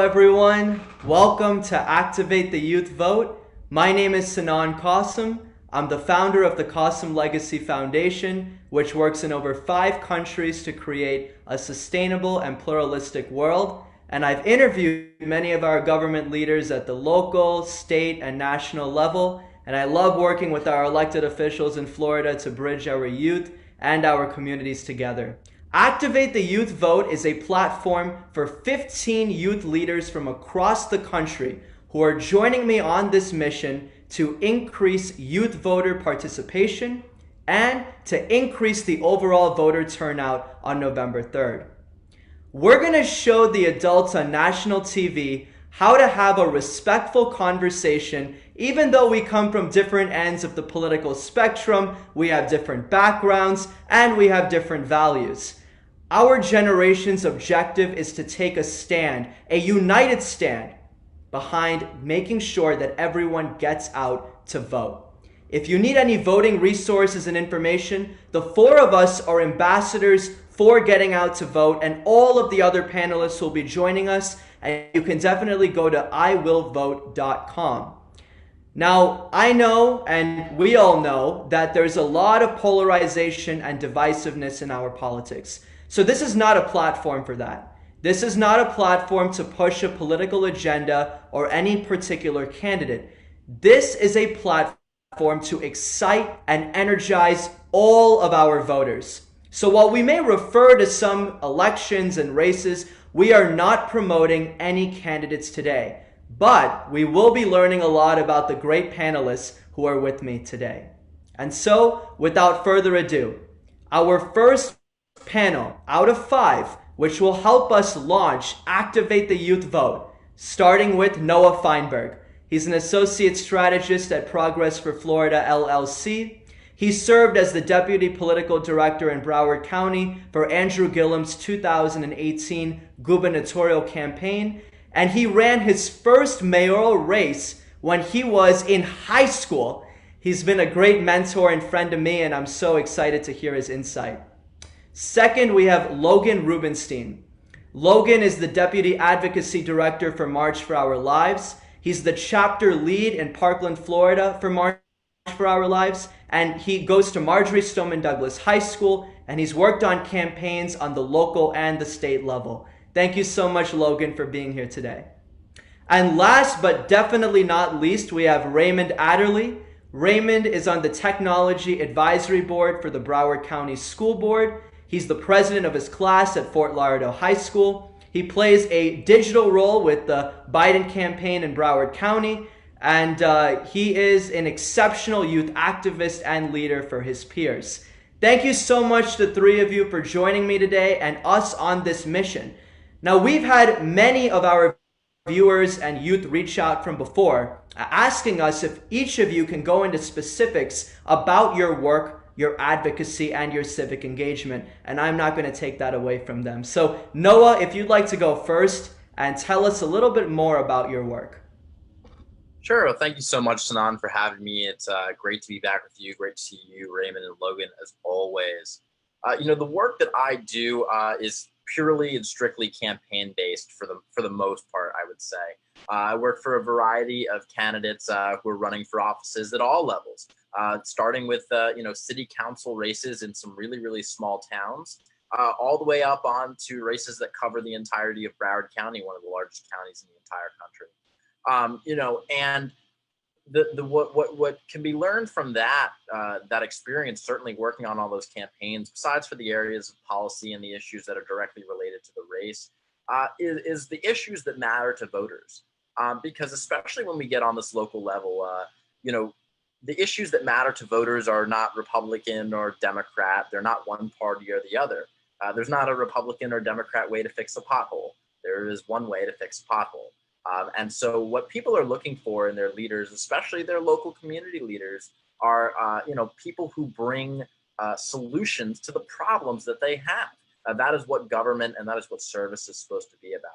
everyone. Welcome to Activate the Youth Vote. My name is Sinan Kassim. I'm the founder of the Kassim Legacy Foundation, which works in over 5 countries to create a sustainable and pluralistic world. And I've interviewed many of our government leaders at the local, state, and national level. And I love working with our elected officials in Florida to bridge our youth and our communities together. Activate the Youth Vote is a platform for 15 youth leaders from across the country who are joining me on this mission to increase youth voter participation and to increase the overall voter turnout on November 3rd. We're going to show the adults on national TV how to have a respectful conversation. Even though we come from different ends of the political spectrum, we have different backgrounds, and we have different values. Our generation's objective is to take a stand, a united stand, behind making sure that everyone gets out to vote. If you need any voting resources and information, the 4 of us are ambassadors for getting out to vote, and all of the other panelists will be joining us, and you can definitely go to iwillvote.com. Now, I know, and we all know, that there's a lot of polarization and divisiveness in our politics. So this is not a platform for that. This is not a platform to push a political agenda or any particular candidate. This is a platform to excite and energize all of our voters. So while we may refer to some elections and races, we are not promoting any candidates today. But we will be learning a lot about the great panelists who are with me today. And so, without further ado, our first panel out of 5, which will help us launch Activate the Youth Vote, starting with Noah Fineberg. He's an associate strategist at Progress for Florida, LLC. He served as the deputy political director in Broward County for Andrew Gillum's 2018 gubernatorial campaign, and he ran his first mayoral race when he was in high school. He's been a great mentor and friend to me, and I'm so excited to hear his insight. Second, we have Logan Rubenstein. Logan is the Deputy Advocacy Director for March for Our Lives. He's the chapter lead in Parkland, Florida for March for Our Lives, and he goes to Marjorie Stoneman Douglas High School, and he's worked on campaigns on the local and the state level. Thank you so much, Logan, for being here today. And last but definitely not least, we have Raymond Adderly. Raymond is on the Technology Advisory Board for the Broward County School Board. He's the president of his class at Fort Lauderdale High School. He plays a digital role with the Biden campaign in Broward County, and he is an exceptional youth activist and leader for his peers. Thank you so much to the 3 of you for joining me today and us on this mission. Now, we've had many of our viewers and youth reach out from before, asking us if each of you can go into specifics about your work, your advocacy, and your civic engagement, and I'm not going to take that away from them. So, Noah, if you'd like to go first and tell us a little bit more about your work. Sure. Well, thank you so much, Sinan, for having me. It's great to be back with you. Great to see you, Raymond and Logan, as always. The work that I do is purely and strictly campaign-based for the most part, I would say. I work for a variety of candidates who are running for offices at all levels, starting with city council races in some really, really small towns, all the way up on to races that cover the entirety of Broward County, one of the largest counties in the entire country. And what can be learned from that experience, certainly working on all those campaigns, besides for the areas of policy and the issues that are directly related to the race, is the issues that matter to voters. Because especially when we get on this local level, the issues that matter to voters are not Republican or Democrat. They're not one party or the other. There's not a Republican or Democrat way to fix a pothole. There is one way to fix a pothole. And so what people are looking for in their leaders, especially their local community leaders, are people who bring solutions to the problems that they have. That is what government and that is what service is supposed to be about.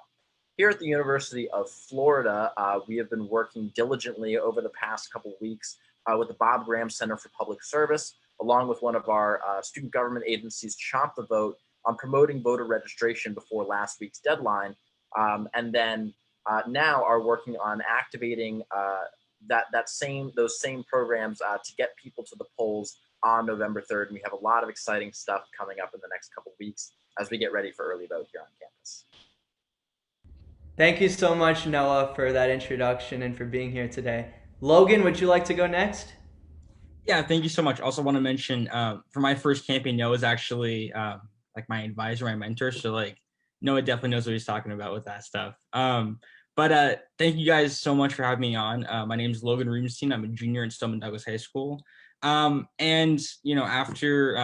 Here at the University of Florida, we have been working diligently over the past couple of weeks with the Bob Graham Center for Public Service, along with one of our student government agencies, Chomp the Vote, on promoting voter registration before last week's deadline. And then now are working on activating those same programs to get people to the polls on November 3rd. And we have a lot of exciting stuff coming up in the next couple of weeks as we get ready for early vote here on campus. Thank you so much, Noah, for that introduction and for being here today. Logan, would you like to go next? Yeah, thank you so much. Also want to mention for my first campaign, Noah is actually like my advisor, my mentor. So like Noah definitely knows what he's talking about with that stuff. But thank you guys so much for having me on. My name is Logan Rubenstein. I'm a junior in Stillman Douglas High School. And you know, after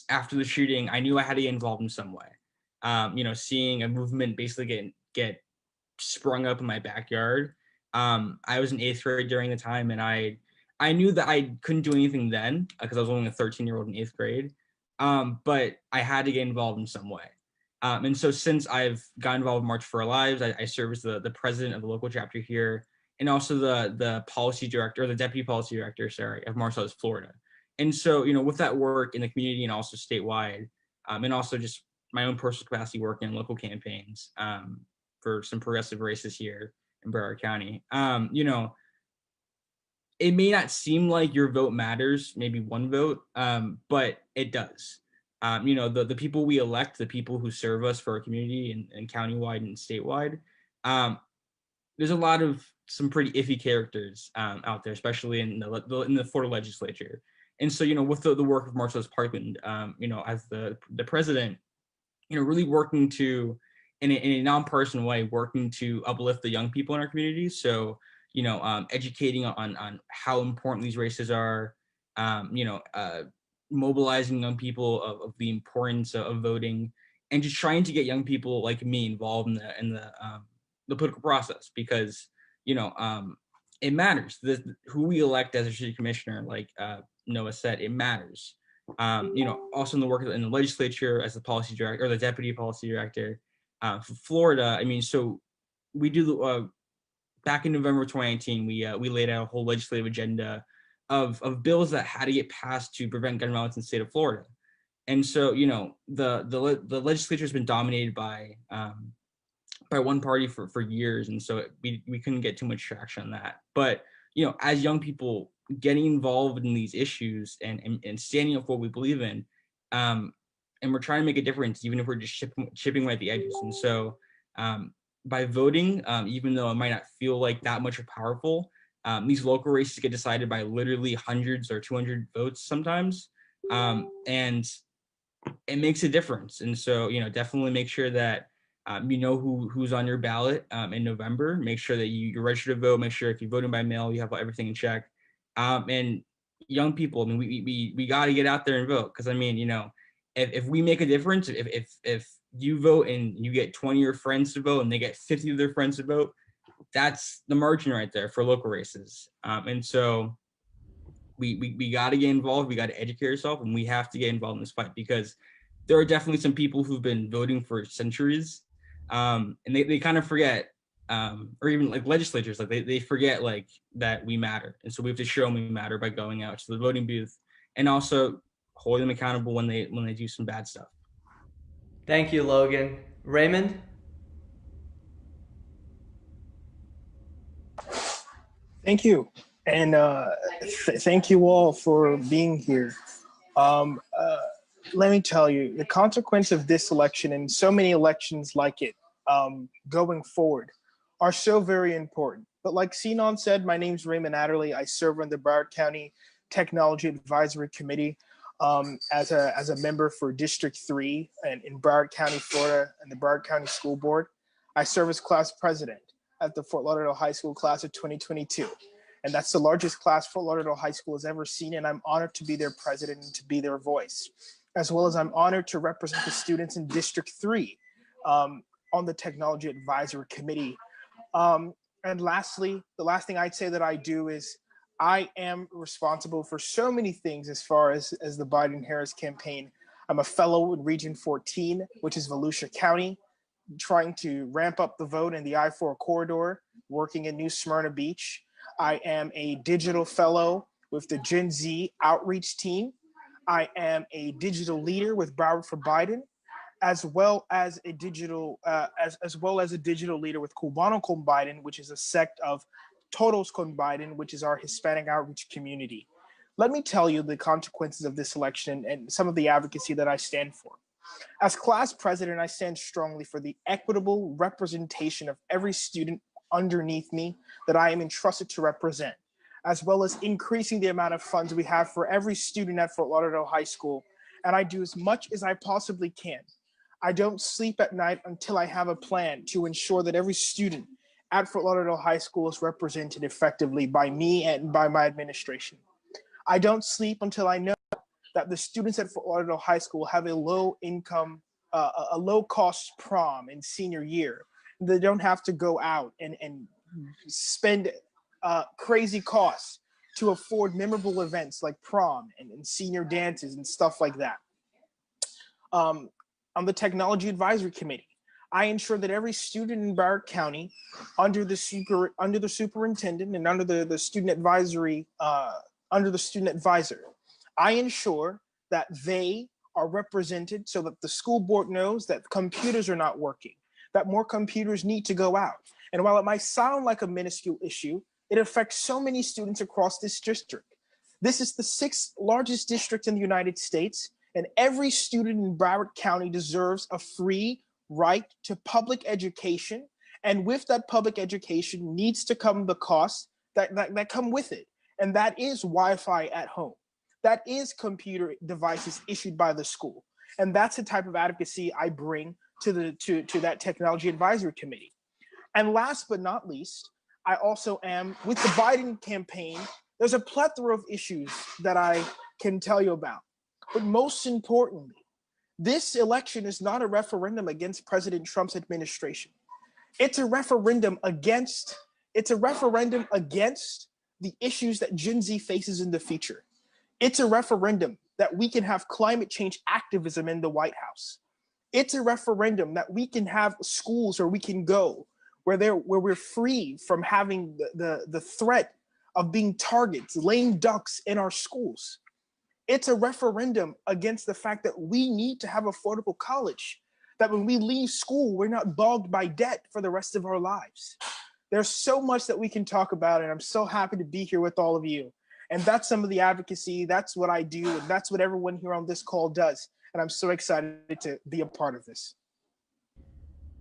the shooting, I knew I had to get involved in some way. You know, seeing a movement basically get sprung up in my backyard. I was in 8th grade during the time, and I knew that I couldn't do anything then because I was only a 13-year-old in 8th grade. But I had to get involved in some way. And so since I've got involved with March for Our Lives, I serve as the president of the local chapter here, and also the policy director, or the deputy policy director, sorry, of Marcellus, Florida. And so, you know, with that work in the community and also statewide, and also just my own personal capacity working in local campaigns for some progressive races here in Broward County, you know, it may not seem like your vote matters, maybe one vote, but it does. You know, the people we elect, the people who serve us for our community and countywide and statewide, there's a lot of some pretty iffy characters out there, especially in the Florida legislature. And so, you know, with the work of Marcellus Parkland, you know, as the president, you know, really working to, in a nonpartisan way, working to uplift the young people in our communities. So, you know, educating on how important these races are, you know, mobilizing young people of the importance of voting, and just trying to get young people like me involved in the political process, because, you know, it matters. Who we elect as a city commissioner, like Noah said, it matters. You know, also in the work in the legislature as the policy director or the deputy policy director for Florida. I mean, so we do back in November 2019, we laid out a whole legislative agenda of bills that had to get passed to prevent gun violence in the state of Florida. And so, you know, the legislature has been dominated by one party for years, and so we couldn't get too much traction on that. But, you know, as young people getting involved in these issues and standing up for what we believe in, and we're trying to make a difference, even if we're just chipping away at the edges. And so by voting, even though it might not feel like that much powerful, these local races get decided by literally hundreds or 200 votes sometimes, and it makes a difference. And so, you know, definitely make sure that you know who's on your ballot in November. Make sure that you're registered to vote. Make sure if you're voting by mail, you have everything in check. And young people, I mean, we got to get out there and vote, because I mean, you know, if we make a difference, if you vote and you get 20 of your friends to vote and they get 50 of their friends to vote, that's the margin right there for local races. And so we got to get involved. We got to educate ourselves, and we have to get involved in this fight, because there are definitely some people who've been voting for centuries, and they kind of forget, or even like legislatures, like they forget like that we matter. And so we have to show them we matter by going out to the voting booth and also holding them accountable when they do some bad stuff. Thank you, Logan. Raymond? Thank you. And thank you all for being here. Let me tell you, the consequence of this election and so many elections like it going forward are so very important. But like Sinan said, my name's Raymond Adderly. I serve on the Broward County Technology Advisory Committee as a member for District 3 and in Broward County, Florida, and the Broward County School Board. I serve as class president at the Fort Lauderdale High School class of 2022. And that's the largest class Fort Lauderdale High School has ever seen, and I'm honored to be their president and to be their voice, as well as I'm honored to represent the students in District 3 on the Technology Advisory Committee. And lastly, the last thing I'd say that I do is I am responsible for so many things as far as the Biden-Harris campaign. I'm a fellow in Region 14, which is Volusia County, trying to ramp up the vote in the I-4 corridor, working in New Smyrna Beach. I am a digital fellow with the Gen Z outreach team. I am a digital leader with Broward for Biden. as well as a digital leader with Cubano con Biden, which is a sect of Todos con Biden, which is our Hispanic outreach community. Let me tell you the consequences of this election and some of the advocacy that I stand for. As class president, I stand strongly for the equitable representation of every student underneath me that I am entrusted to represent, as well as increasing the amount of funds we have for every student at Fort Lauderdale High School. And I do as much as I possibly can. I don't sleep at night until I have a plan to ensure that every student at Fort Lauderdale High School is represented effectively by me and by my administration. I don't sleep until I know that the students at Fort Lauderdale High School have a low income, a low cost prom in senior year. They don't have to go out and spend crazy costs to afford memorable events like prom and senior dances and stuff like that. On the Technology Advisory Committee, I ensure that every student in Broward County, under the superintendent and under the student advisory, under the student advisor, I ensure that they are represented so that the school board knows that computers are not working, that more computers need to go out. And while it might sound like a minuscule issue, it affects so many students across this district. This is the 6th largest district in the United States, and every student in Broward County deserves a free right to public education. And with that public education needs to come the costs that come with it. And that is Wi-Fi at home. That is computer devices issued by the school. And that's the type of advocacy I bring to that Technology Advisory Committee. And last but not least, I also am, with the Biden campaign, there's a plethora of issues that I can tell you about. But most importantly, this election is not a referendum against President Trump's administration. It's a referendum against the issues that Gen Z faces in the future. It's a referendum that we can have climate change activism in the White House. It's a referendum that we can have schools where we can go where we're free from having the threat of being targets, lame ducks in our schools. It's a referendum against the fact that we need to have affordable college, that when we leave school, we're not bogged by debt for the rest of our lives. There's so much that we can talk about, and I'm so happy to be here with all of you. And that's some of the advocacy. That's what I do, and that's what everyone here on this call does. And I'm so excited to be a part of this.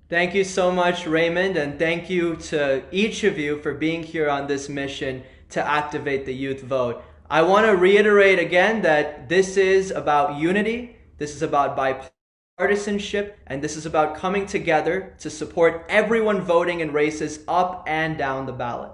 Thank you so much, Raymond, and thank you to each of you for being here on this mission to activate the youth vote. I want to reiterate again that this is about unity, this is about bipartisanship, and this is about coming together to support everyone voting in races up and down the ballot.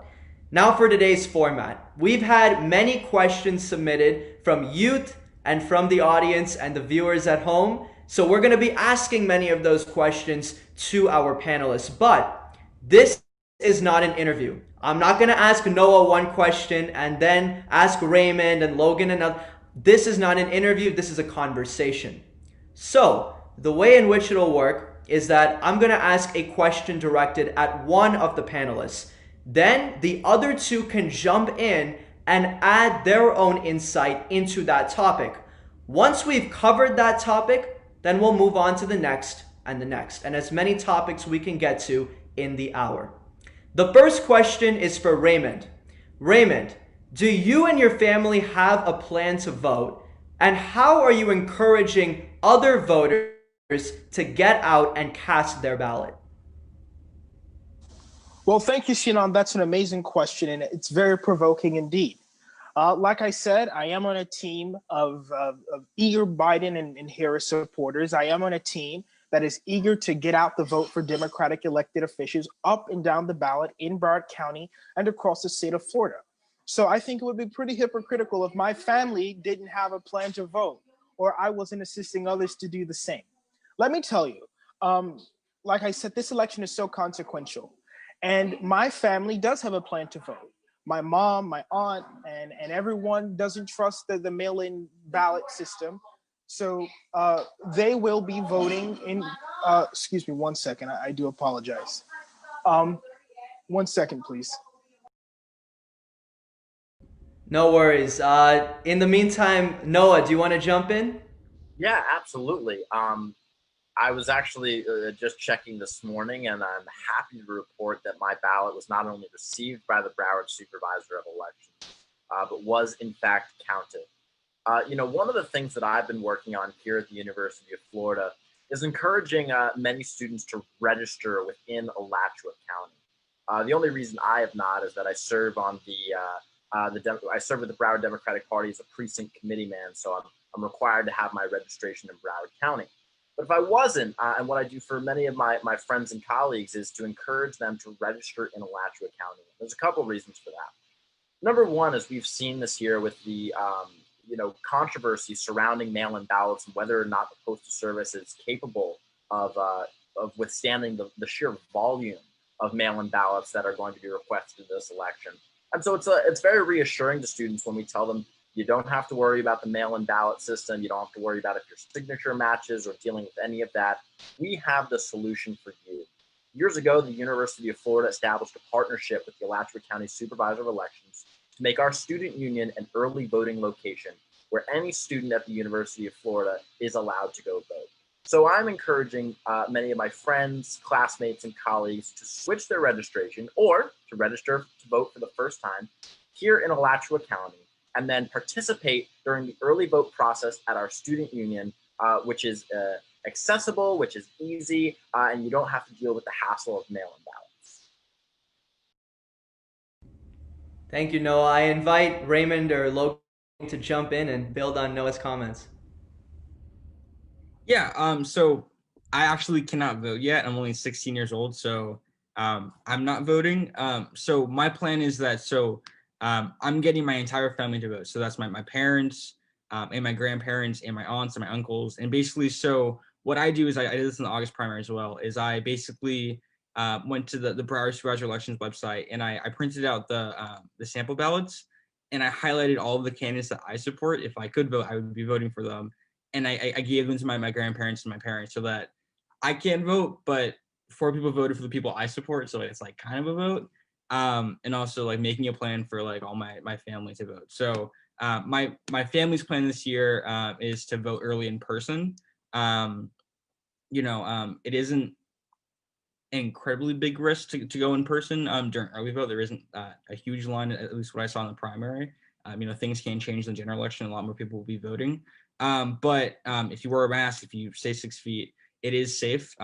Now for today's format. We've had many questions submitted from youth and from the audience and the viewers at home. So we're going to be asking many of those questions to our panelists. But this is not an interview. I'm not going to ask Noah one question and then ask Raymond and Logan another. This is not an interview. This is a conversation. So the way in which it'll work is that I'm going to ask a question directed at one of the panelists. Then the other two can jump in and add their own insight into that topic. Once we've covered that topic, then we'll move on to the next and the next, and as many topics we can get to in the hour. The first question is for Raymond. Raymond, do you and your family have a plan to vote? And how are you encouraging other voters to get out and cast their ballot? Well, thank you, Sinan. That's an amazing question, and it's very provoking indeed. Like I said, I am on a team of eager Biden and Harris supporters. I am on a team that is eager to get out the vote for Democratic elected officials up and down the ballot in Broward County and across the state of Florida. So I think it would be pretty hypocritical if my family didn't have a plan to vote or I wasn't assisting others to do the same. Let me tell you, like I said, this election is so consequential. And my family does have a plan to vote. My mom, my aunt, and everyone doesn't trust the mail-in ballot system. So they will be voting in, excuse me, 1 second, I do apologize. 1 second, please. No worries. In the meantime, Noah, do you want to jump in? Yeah, absolutely. I was actually just checking this morning, and I'm happy to report that my ballot was not only received by the Broward Supervisor of Elections, but was in fact counted. One of the things that I've been working on here at the University of Florida is encouraging many students to register within Alachua County. The only reason I have not is that I serve on I serve with the Broward Democratic Party as a precinct committee man, so I'm required to have my registration in Broward County. But if I wasn't, and what I do for many of my friends and colleagues is to encourage them to register in Alachua County. There's a couple of reasons for that. Number one is we've seen this year with the controversy surrounding mail-in ballots and whether or not the Postal Service is capable of withstanding the sheer volume of mail-in ballots that are going to be requested in this election. And so it's very reassuring to students when we tell them you don't have to worry about the mail-in ballot system. You don't have to worry about if your signature matches or dealing with any of that. We have the solution for you. Years ago, the University of Florida established a partnership with the Alachua County Supervisor of Elections to make our student union an early voting location where any student at the University of Florida is allowed to go vote. So I'm encouraging many of my friends, classmates, and colleagues to switch their registration or to register to vote for the first time here in Alachua County, and then participate during the early vote process at our student union, which is accessible, which is easy, and you don't have to deal with the hassle of mail-in ballots. Thank you, Noah. I invite Raymond or Logan to jump in and build on Noah's comments. Yeah, so I actually cannot vote yet. I'm only 16 years old, so I'm not voting. So my plan is that, I'm getting my entire family to vote. So that's my parents, and my grandparents and my aunts and my uncles. And basically, so what I do is I did this in the August primary as well, is I basically went to the Broward Supervisor Elections website, and I printed out the sample ballots, and I highlighted all of the candidates that I support. If I could vote, I would be voting for them. And I gave them to my grandparents and my parents so that I can't vote, but 4 people voted for the people I support, so it's like kind of a vote. And also like making a plan for like all my family to vote. So my family's plan this year is to vote early in person. It isn't an incredibly big risk to go in person during early vote. There isn't a huge line, at least what I saw in the primary. Things can change in the general election. A lot more people will be voting. But if you wear a mask, if you stay 6 feet, it is safe.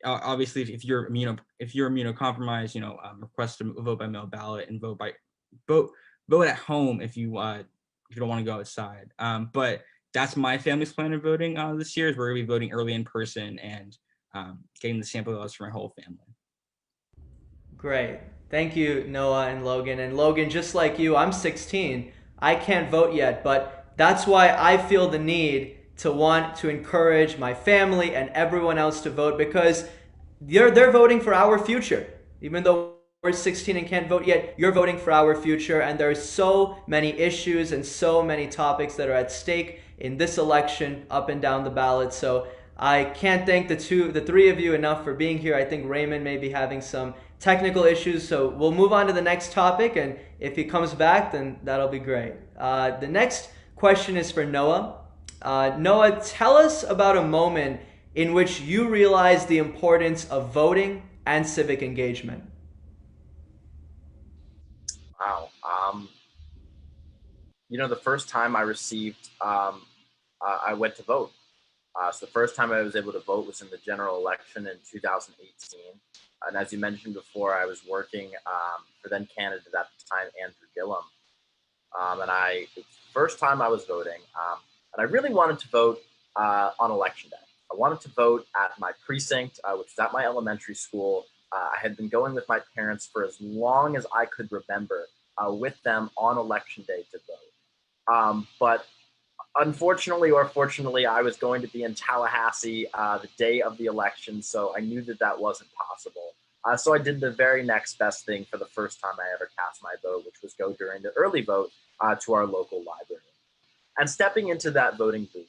Obviously, if you're immunocompromised, request to vote by mail ballot and vote at home if you don't want to go outside. But that's my family's plan of voting this year. Is we're gonna be voting early in person and getting the sample ballots for my whole family. Great. Thank you, Noah and Logan. And Logan, just like you, I'm 16. I can't vote yet, but that's why I feel the need to want to encourage my family and everyone else to vote, because they're voting for our future. Even though we're 16 and can't vote yet, you're voting for our future, and there's so many issues and so many topics that are at stake in this election up and down the ballot. So I can't thank the 3 of you enough for being here. I think Raymond may be having some technical issues, so we'll move on to the next topic, and if he comes back, then that'll be great. The next question is for Noah. Noah, tell us about a moment in which you realized the importance of voting and civic engagement. Wow. The first time I received, I went to vote. So the first time I was able to vote was in the general election in 2018. And as you mentioned before, I was working for then candidate at the time, Andrew Gillum. And the first time I was voting, and I really wanted to vote on election day. I wanted to vote at my precinct, which was at my elementary school. I had been going with my parents for as long as I could remember with them on election day to vote. But unfortunately or fortunately, I was going to be in Tallahassee the day of the election, so I knew that wasn't possible. So I did the very next best thing for the first time I ever cast my vote, which was go during the early vote to our local library. And stepping into that voting booth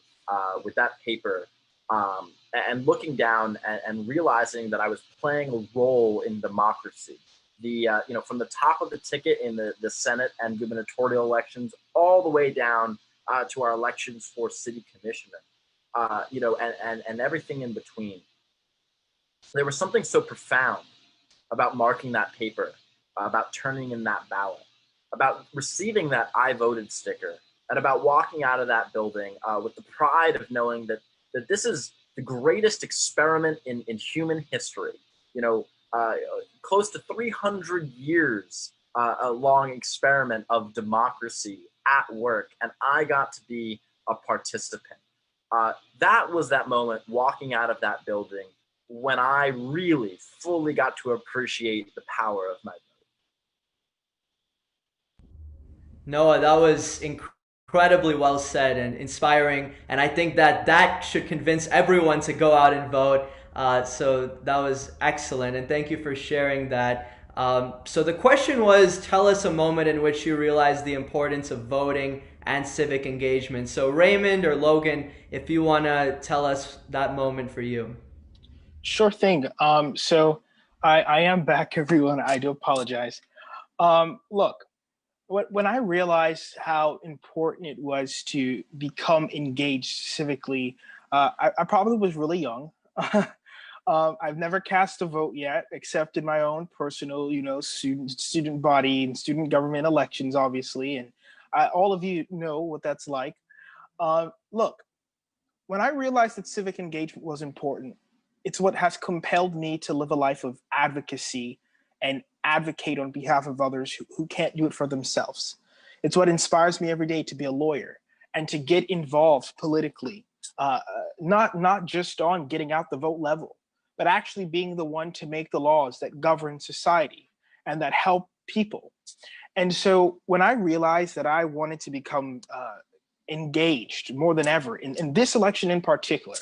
with that paper and looking down and realizing that I was playing a role in democracy. From the top of the ticket in the Senate and gubernatorial elections all the way down to our elections for city commissioner. and everything in between. There was something so profound about marking that paper, about turning in that ballot, about receiving that I voted sticker, and about walking out of that building with the pride of knowing that this is the greatest experiment in human history. Close to 300 years a long experiment of democracy at work, and I got to be a participant. That was that moment walking out of that building when I really fully got to appreciate the power of my vote. Noah, that was incredibly well said and inspiring, and I think that should convince everyone to go out and vote. So that was excellent, and thank you for sharing that. So the question was, tell us a moment in which you realized the importance of voting and civic engagement. So Raymond or Logan, if you want to tell us that moment for you. Sure thing. So I am back, everyone. I do apologize. Look, when I realized how important it was to become engaged civically, I probably was really young. I've never cast a vote yet, except in my own personal, student body and student government elections, obviously. And all of you know what that's like. Look, when I realized that civic engagement was important, it's what has compelled me to live a life of advocacy and advocate on behalf of others who can't do it for themselves. It's what inspires me every day to be a lawyer and to get involved politically, not just on getting out the vote level, but actually being the one to make the laws that govern society and that help people. And so when I realized that I wanted to become engaged more than ever in this election in particular,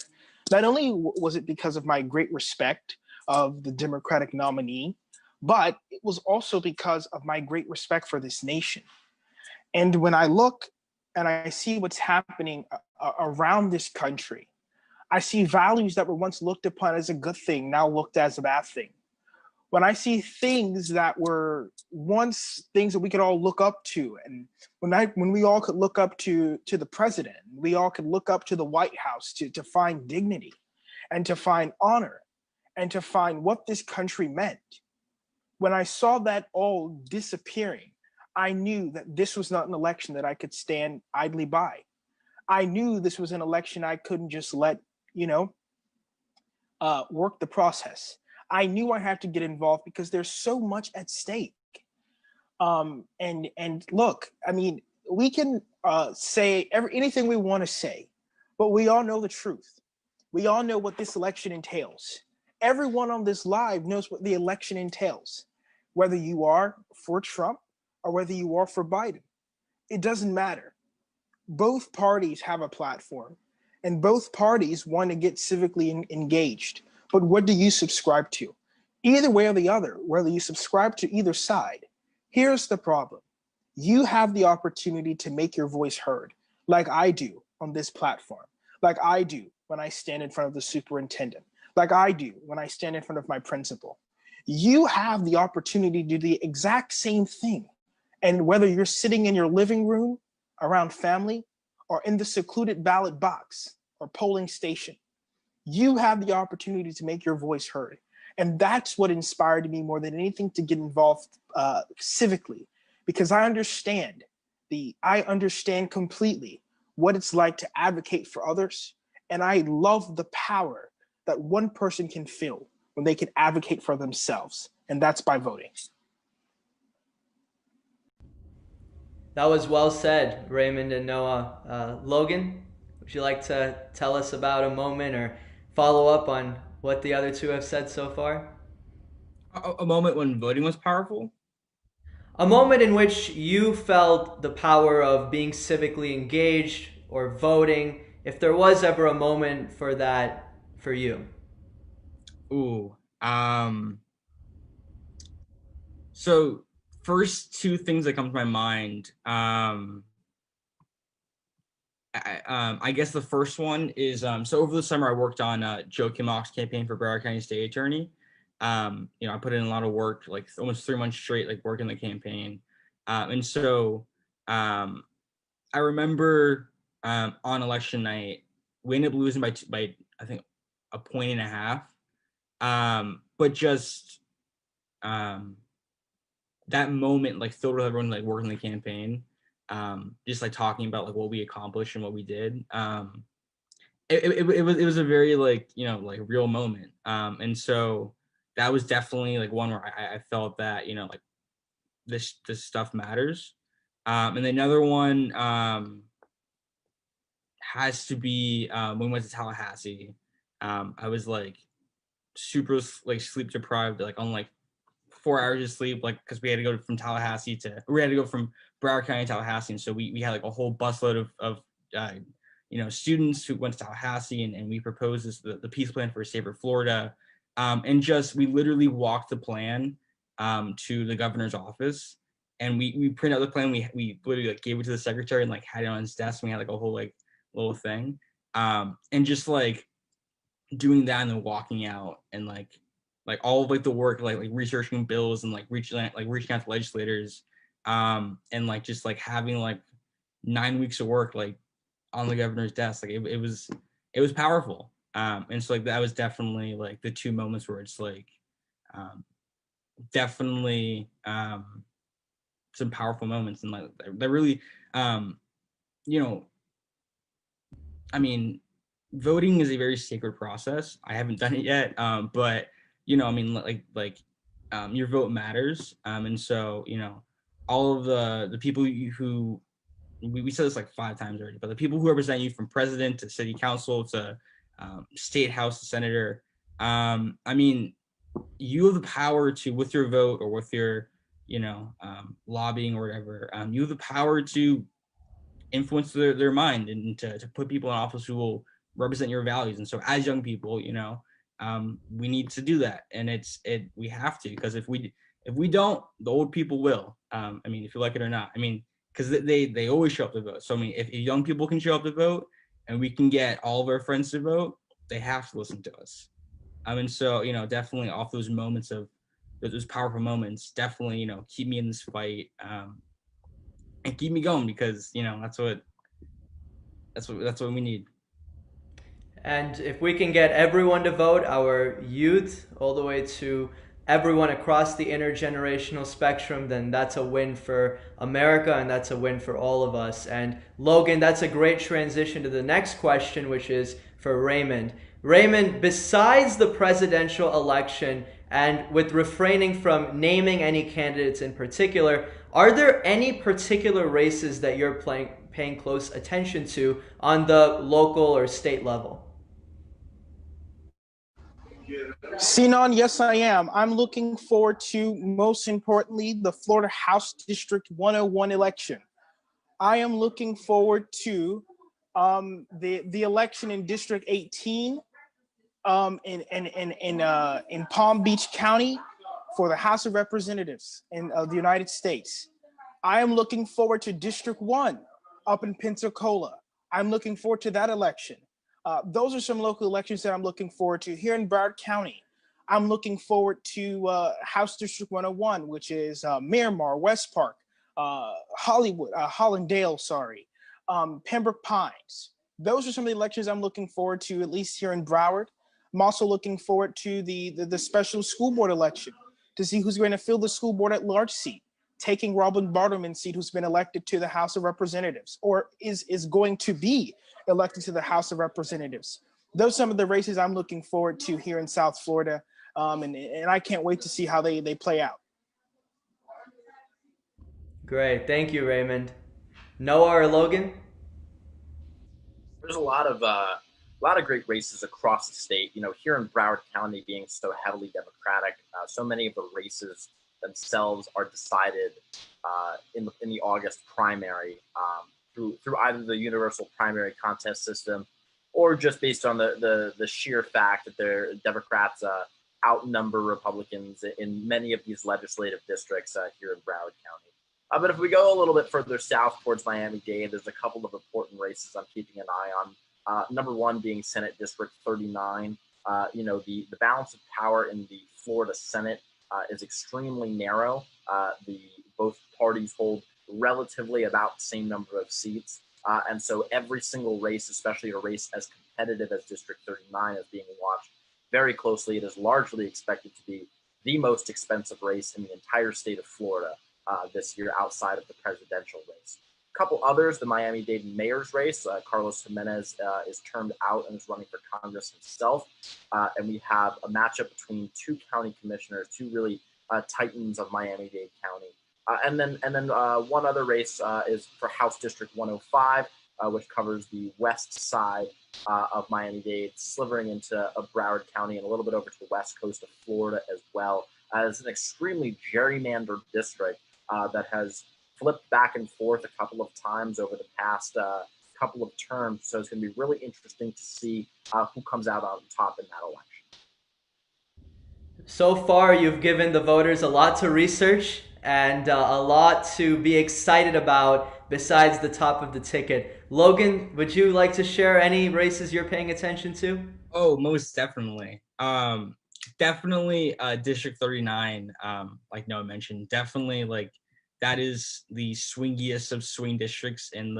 not only was it because of my great respect of the Democratic nominee, but it was also because of my great respect for this nation. And when I look and I see what's happening around this country, I see values that were once looked upon as a good thing, now looked as a bad thing. When I see things that were once things that we could all look up to, and when we all could look up to the president, we all could look up to the White House to find dignity and to find honor and to find what this country meant. When I saw that all disappearing, I knew that this was not an election that I could stand idly by. I knew this was an election I couldn't just let, work the process. I knew I had to get involved because there's so much at stake. And look, I mean, we can say anything we want to say, but we all know the truth. We all know what this election entails. Everyone on this live knows what the election entails, whether you are for Trump or whether you are for Biden. It doesn't matter. Both parties have a platform and both parties want to get civically engaged. But what do you subscribe to? Either way or the other, whether you subscribe to either side, here's the problem. You have the opportunity to make your voice heard, like I do on this platform, like I do when I stand in front of the superintendent, like I do when I stand in front of my principal. You have the opportunity to do the exact same thing. And whether you're sitting in your living room around family or in the secluded ballot box or polling station, you have the opportunity to make your voice heard. And that's what inspired me more than anything to get involved civically, because I understand completely what it's like to advocate for others. And I love the power that one person can feel when they can advocate for themselves. And that's by voting. That was well said, Raymond and Noah. Logan, would you like to tell us about a moment or follow up on what the other two have said so far? A moment when voting was powerful? A moment in which you felt the power of being civically engaged or voting, if there was ever a moment for that for you. Ooh. So first two things that come to my mind. I guess the first one is so over the summer I worked on Joe Kimmock's campaign for Broward County State Attorney. I put in a lot of work, like almost 3 months straight, like working the campaign. And so I remember on election night we ended up losing by I think a point and a half. But just that moment, like filled with everyone like working the campaign, just like talking about like what we accomplished and what we did. It was a very like, you know, like real moment. And so that was definitely like one where I felt that, you know, like this stuff matters. And another one has to be when we went to Tallahassee. I was like super like sleep deprived, like on like 4 hours of sleep, like because we had to go from Broward County to Tallahassee, and so we had like a whole busload of you know, students who went to Tallahassee, and we proposed the peace plan for a safer Florida, and just we literally walked the plan to the governor's office, and we printed out the plan. We literally like gave it to the secretary and like had it on his desk. And we had like a whole like little thing, and just like doing that and then walking out and like all of like the work like researching bills and like reaching out to legislators, and like just like having like 9 weeks of work like on the governor's desk, like it was powerful. And so like that was definitely like the two moments where it's like definitely some powerful moments, and like that really you know, I mean, voting is a very sacred process. I haven't done it yet, but you know, I mean, your vote matters, and so you know, all of the people who we said this like 5 times already, but the people who represent you from president to city council to state house to senator, I mean, you have the power to, with your vote or with your, you know, lobbying or whatever, you have the power to influence their mind and to put people in office who will represent your values. And so as young people, you know, we need to do that. And we have to, because if we don't, the old people will. I mean, if you like it or not. I mean, because they always show up to vote. So I mean, if young people can show up to vote and we can get all of our friends to vote, they have to listen to us. And so, you know, definitely off those moments of those powerful moments, definitely, you know, keep me in this fight, and keep me going, because, you know, that's what we need. And if we can get everyone to vote, our youth, all the way to everyone across the intergenerational spectrum, then that's a win for America, and that's a win for all of us. And Logan, that's a great transition to the next question, which is for Raymond. Raymond, besides the presidential election, and with refraining from naming any candidates in particular, are there any particular races that you're paying close attention to on the local or state level? Sinan, yes, I am. I'm looking forward to, most importantly, the Florida House District 101 election. I am looking forward to the election in District 18 in Palm Beach County for the House of Representatives in the United States. I am looking forward to District 1 up in Pensacola. I'm looking forward to that election. Those are some local elections that I'm looking forward to. Here in Broward County, I'm looking forward to House District 101, which is Miramar, West Park, Hollywood, Hollandale, Pembroke Pines. Those are some of the elections I'm looking forward to, at least here in Broward. I'm also looking forward to the special school board election to see who's going to fill the school board at large seat, taking Robin Bartleman's seat, who's been elected to the House of Representatives, or is going to be elected to the House of Representatives. Those are some of the races I'm looking forward to here in South Florida, and I can't wait to see how they play out. Great, thank you, Raymond. Noah or Logan? There's a lot of great races across the state. You know, here in Broward County, being so heavily Democratic, so many of the races themselves are decided in the August primary through either the universal primary contest system, or just based on the sheer fact that the Democrats outnumber Republicans in many of these legislative districts here in Broward County. But if we go a little bit further south towards Miami-Dade, there's a couple of important races I'm keeping an eye on. Number one being Senate District 39. You know, the balance of power in the Florida Senate is extremely narrow. Both parties hold relatively about the same number of seats. And so every single race, especially a race as competitive as District 39 is being watched very closely. It is largely expected to be the most expensive race in the entire state of Florida this year, outside of the presidential race. A couple others, the Miami-Dade mayor's race. Carlos Jimenez is termed out and is running for Congress himself. And we have a matchup between two county commissioners, two really titans of Miami-Dade County. And then one other race is for House District 105, which covers the west side of Miami-Dade, slivering into Broward County and a little bit over to the west coast of Florida as well. It's an extremely gerrymandered district that has flipped back and forth a couple of times over the past couple of terms. So it's going to be really interesting to see who comes out on top in that election. So far, you've given the voters a lot to research and a lot to be excited about besides the top of the ticket. Logan, would you like to share any races you're paying attention to? Oh, most definitely. Definitely District 39, like Noah mentioned, definitely like that is the swingiest of swing districts in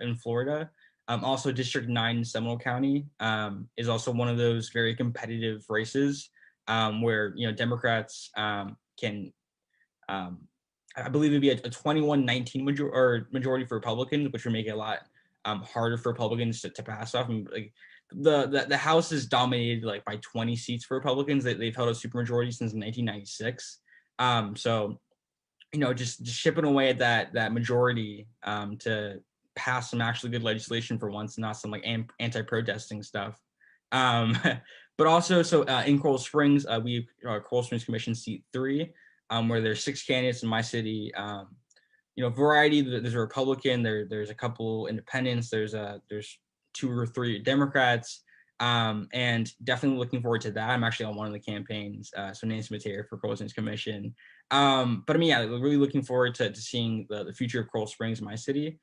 in Florida. Also District 9 in Seminole County is also one of those very competitive races where, you know, Democrats can I believe it'd be a 21-19 majority for Republicans, which would make it a lot harder for Republicans to pass off. And like the House is dominated like by 20 seats for Republicans. They've held a supermajority since 1996. So, you know, just chipping away at that majority to pass some actually good legislation for once, not some like anti-protesting stuff. But also, so in Coral Springs, we Coral Springs Commission seat 3. Where there's 6 candidates in my city. You know, variety. There's a Republican. There's a couple independents. There's 2 or 3 Democrats. And definitely looking forward to that. I'm actually on one of the campaigns. So Nancy Matera for Coral Springs Commission. But I mean, yeah, really looking forward to seeing the future of Coral Springs, my city.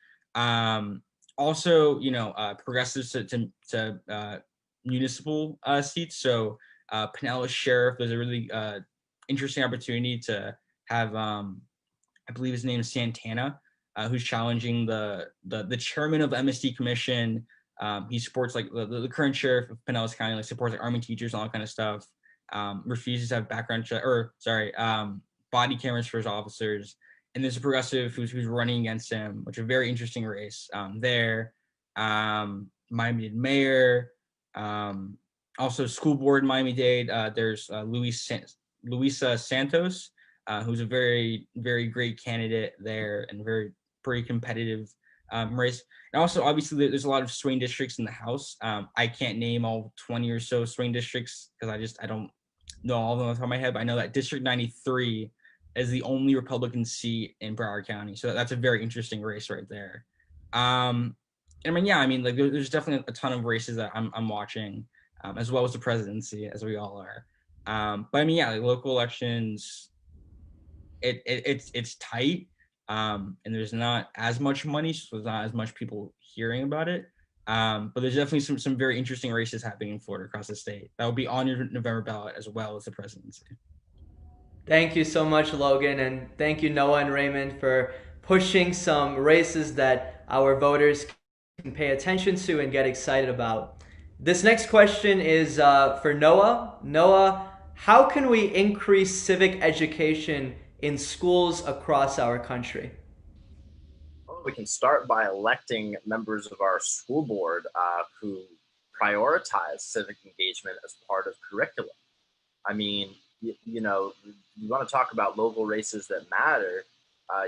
Also, you know, progressives to municipal seats. So Pinellas Sheriff. There's a really interesting opportunity to have I believe his name is Santana, who's challenging the chairman of the MSD Commission. He supports like the current sheriff of Pinellas County, like supports like Army teachers and all that kind of stuff. Refuses to have background check body cameras for his officers. And there's a progressive who's running against him, which is a very interesting race there. Miami-Dade mayor, also school board Miami-Dade. There's Luisa Santos, who's a very, very great candidate there and pretty competitive race. And also, obviously, there's a lot of swing districts in the House. I can't name all 20 or so swing districts because I don't know all of them off the top of my head, but I know that District 93 is the only Republican seat in Broward County. So that's a very interesting race right there. I mean, like there's definitely a ton of races that I'm watching, as well as the presidency, as we all are. But I mean, yeah, like local elections, it's tight, and there's not as much money, so there's not as much people hearing about it. But there's definitely some very interesting races happening in Florida across the state that will be on your November ballot as well as the presidency. Thank you so much, Logan, and thank you, Noah and Raymond, for pushing some races that our voters can pay attention to and get excited about. This next question is for Noah. Noah, how can we increase civic education in schools across our country? Well, we can start by electing members of our school board who prioritize civic engagement as part of curriculum. I mean, you know, you want to talk about local races that matter.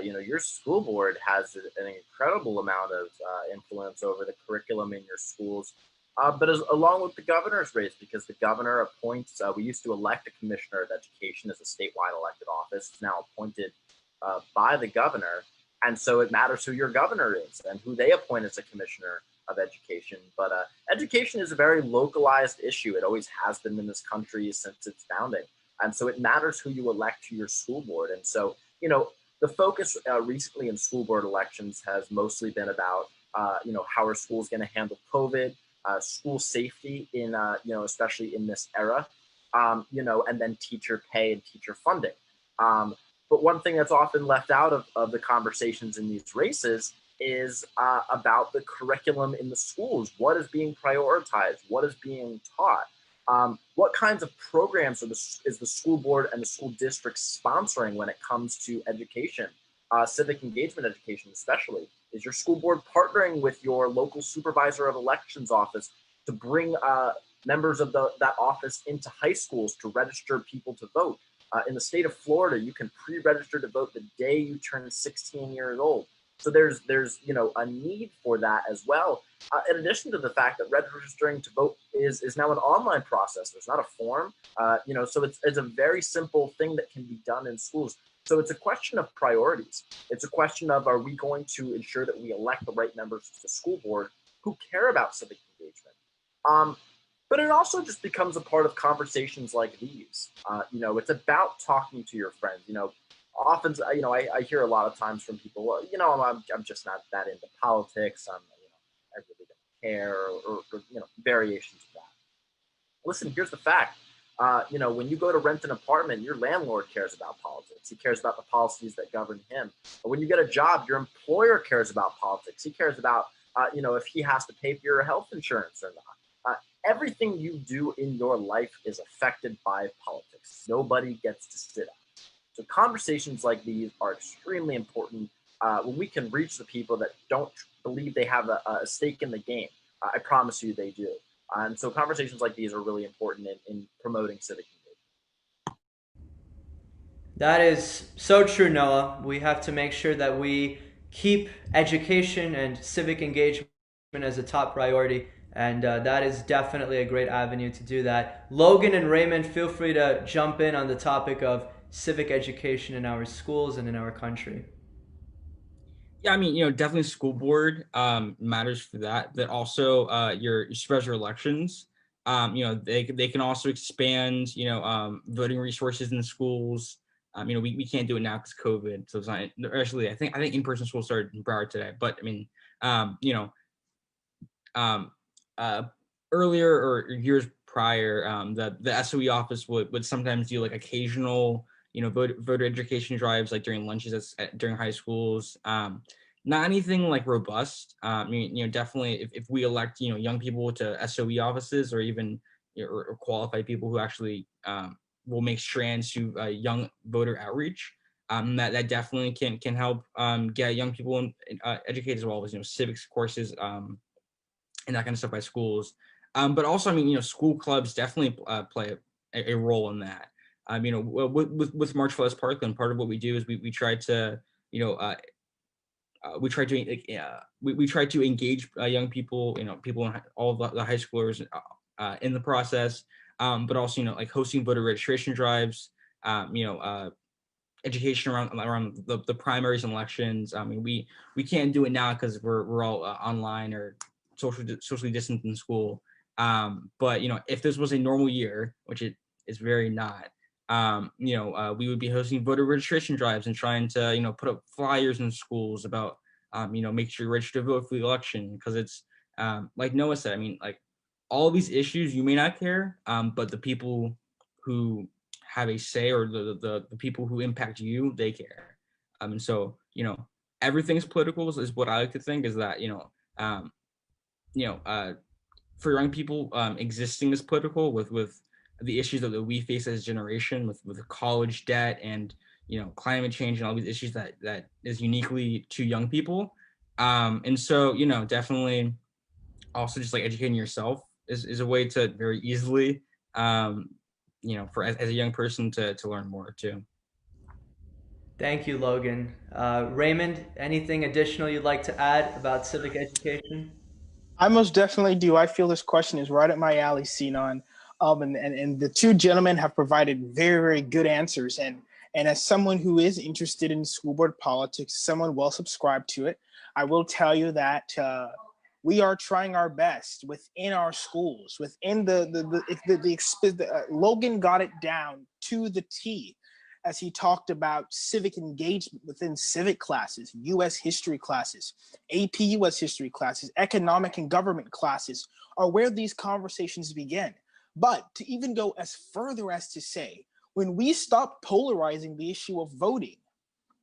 You know, your school board has an incredible amount of influence over the curriculum in your schools. But along with the governor's race, because the governor appoints, we used to elect a commissioner of education as a statewide elected office. It's now appointed by the governor. And so it matters who your governor is and who they appoint as a commissioner of education. But education is a very localized issue. It always has been in this country since its founding. And so it matters who you elect to your school board. And so, you know, the focus recently in school board elections has mostly been about, you know, how are schools going to handle COVID, school safety in, you know, especially in this era, you know, and then teacher pay and teacher funding. But one thing that's often left out of the conversations in these races is about the curriculum in the schools. What is being prioritized? What is being taught? What kinds of programs is the school board and the school district sponsoring when it comes to education, civic engagement education especially? Is your school board partnering with your local supervisor of elections office to bring members of that office into high schools to register people to vote? In the state of Florida, you can pre-register to vote the day you turn 16 years old. So there's a need for that as well. In addition to the fact that registering to vote is now an online process. There's not a form, so it's a very simple thing that can be done in schools. So it's a question of priorities. It's a question of, are we going to ensure that we elect the right members to the school board who care about civic engagement? But it also just becomes a part of conversations like these. It's about talking to your friends. Often, I hear a lot of times from people, well, I'm just not that into politics. I really don't care, or variations of that. Listen, here's the fact. When you go to rent an apartment, your landlord cares about politics. He cares about the policies that govern him. Or when you get a job, your employer cares about politics. He cares about, if he has to pay for your health insurance or not. Everything you do in your life is affected by politics. Nobody gets to sit out. So conversations like these are extremely important when we can reach the people that don't believe they have a stake in the game. I promise you they do. And so conversations like these are really important in promoting civic engagement. That is so true, Noah. We have to make sure that we keep education and civic engagement as a top priority. And that is definitely a great avenue to do that. Logan and Raymond, feel free to jump in on the topic of civic education in our schools and in our country. Yeah, I mean, definitely school board matters for that. But also your special elections. They can also expand, voting resources in the schools. We can't do it now because COVID. So it's not actually. I think in-person school started in Broward today. But I mean, earlier or years prior, the SOE office would sometimes do like occasional, voter education drives, like during lunches during high schools. Not anything like robust. Definitely if we elect, young people to SOE offices, or even or qualified people who actually will make strands to young voter outreach. That definitely can help get young people educated, as well as civics courses and that kind of stuff by schools. But also, school clubs definitely play a role in that. With March for Less Parkland, part of what we do is we try to, we try to engage young people, people in all the high schoolers in the process. But also, like hosting voter registration drives, education around the primaries and elections. We can't do it now because we're all online or socially distanced in school. But if this was a normal year, which it is very not, we would be hosting voter registration drives and trying to put up flyers in schools about make sure you register to vote for the election, because it's like Noah said. Like all of these issues you may not care, but the people who have a say, or the people who impact you, they care. And so everything's political is what I like to think, is that for young people, existing is political with the issues that we face as a generation, with college debt and climate change and all these issues that is uniquely to young people. And so definitely also just like educating yourself is a way to very easily for as a young person to learn more too. Thank you, Logan. Raymond, anything additional you'd like to add about civic education? I most definitely do. I feel this question is right up my alley, Sinan. And the two gentlemen have provided very, very good answers. And as someone who is interested in school board politics, someone well subscribed to it, I will tell you that we are trying our best within our schools, within Logan got it down to the T as he talked about civic engagement within civic classes, U.S. history classes, AP U.S. history classes, economic and government classes are where these conversations begin. But to even go as further as to say, when we stop polarizing the issue of voting,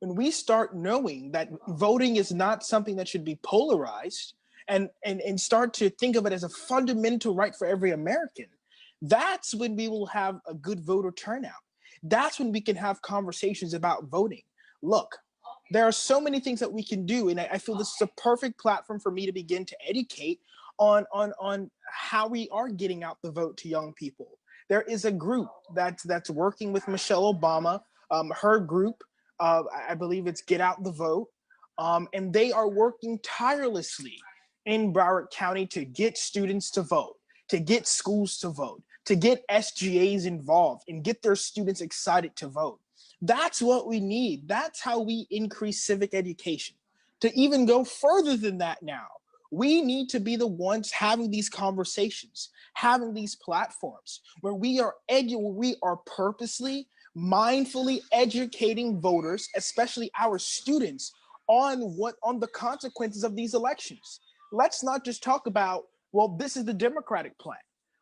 when we start knowing that voting is not something that should be polarized, and start to think of it as a fundamental right for every American, that's when we will have a good voter turnout. That's when we can have conversations about voting. Look, there are so many things that we can do, and I feel this is a perfect platform for me to begin to educate on how we are getting out the vote to young people. There is a group that's working with Michelle Obama. Her group, I believe it's Get Out the Vote, and they are working tirelessly in Broward County to get students to vote, to get schools to vote, to get SGAs involved and get their students excited to vote. That's what we need. That's how we increase civic education. To even go further than that now, we need to be the ones having these conversations, having these platforms where we are purposely, mindfully educating voters, especially our students, on the consequences of these elections. Let's not just talk about, well, this is the Democratic plan.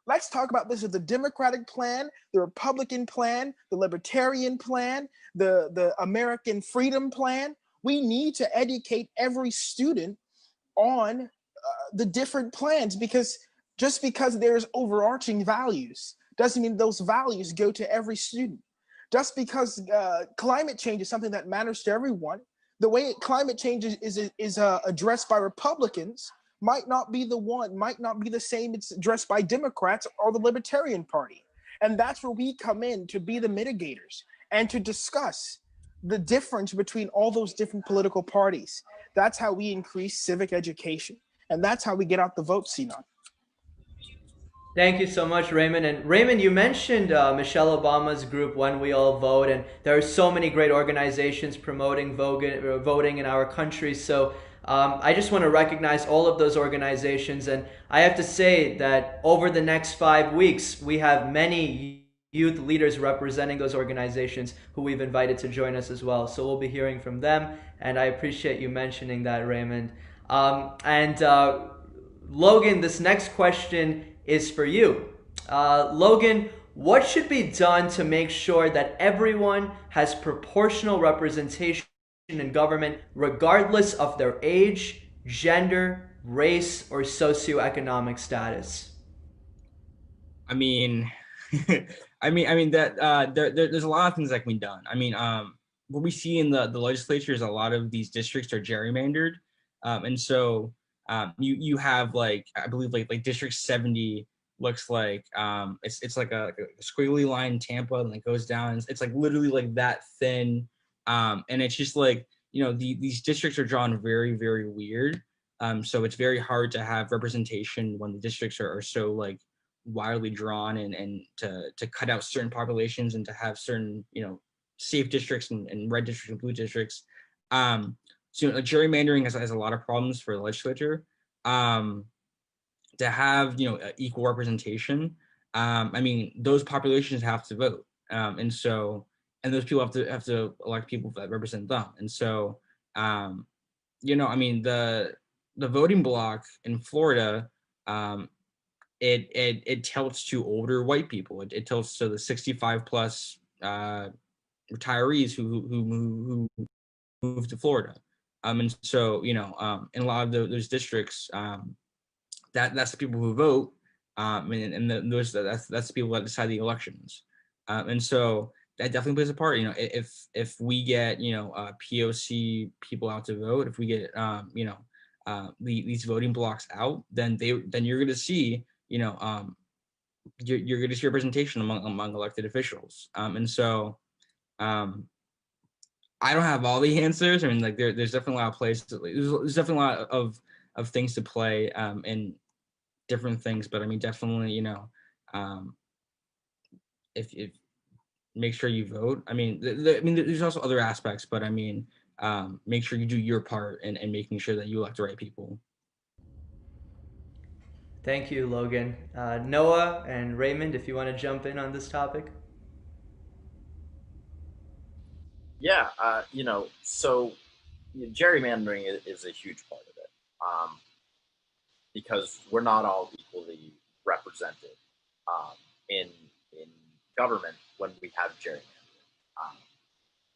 Let's talk about this is the Democratic plan, the Republican plan, the Libertarian plan, the American Freedom plan. We need to educate every student on the different plans, because just because there's overarching values doesn't mean those values go to every student. Just because climate change is something that matters to everyone, the way climate change is addressed by Republicans might not be the same it's addressed by Democrats or the Libertarian Party. And that's where we come in to be the mitigators and to discuss the difference between all those different political parties. That's how we increase civic education. And that's how we get out the vote, Sinan. Thank you so much, Raymond. And Raymond, you mentioned Michelle Obama's group, When We All Vote, and there are so many great organizations promoting voting in our country. So I just want to recognize all of those organizations. And I have to say that over the next 5 weeks, we have many youth leaders representing those organizations who we've invited to join us as well. So we'll be hearing from them. And I appreciate you mentioning that, Raymond. Logan, this next question is for you. Logan, what should be done to make sure that everyone has proportional representation in government, regardless of their age, gender, race, or socioeconomic status? I mean, there's a lot of things that can be done. What we see in the legislature is a lot of these districts are gerrymandered, and so you have I believe like District 70 looks like it's like a squiggly line Tampa, and it goes down. It's like literally like that thin, and it's just these districts are drawn very, very weird. So it's very hard to have representation when the districts are so widely drawn, and to cut out certain populations and to have certain safe districts and red districts and blue districts. So gerrymandering has a lot of problems for the legislature. To have equal representation, those populations have to vote, and those people have to elect people that represent them. And so the voting block in Florida, it tilts to older white people. It tilts to the 65 plus retirees who moved to Florida. And so in a lot of those districts, that's the people who vote, and that's the people that decide the elections. And so that definitely plays a part. If we get POC people out to vote, if we get these voting blocks out, then you're going to see you're going to see representation among elected officials. And so I don't have all the answers. There's definitely a lot of places. There's definitely a lot of things to play in different things, but definitely if make sure you vote. There's also other aspects, but make sure you do your part in making sure that you elect the right people. Thank you, Logan. Noah and Raymond, if you want to jump in on this topic. Yeah, so gerrymandering is a huge part of it, because we're not all equally represented in government when we have gerrymandering.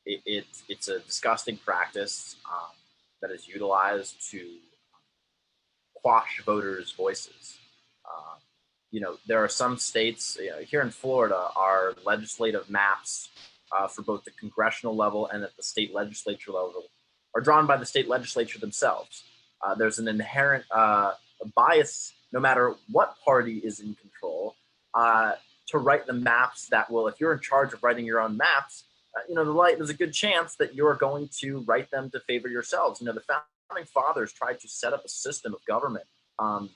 It's a disgusting practice that is utilized to quash voters' voices. There are some states, here in Florida, our legislative maps for both the congressional level and at the state legislature level are drawn by the state legislature themselves. There's an inherent bias, no matter what party is in control, to write the maps that will, if you're in charge of writing your own maps, there's a good chance that you're going to write them to favor yourselves. The founding fathers tried to set up a system of government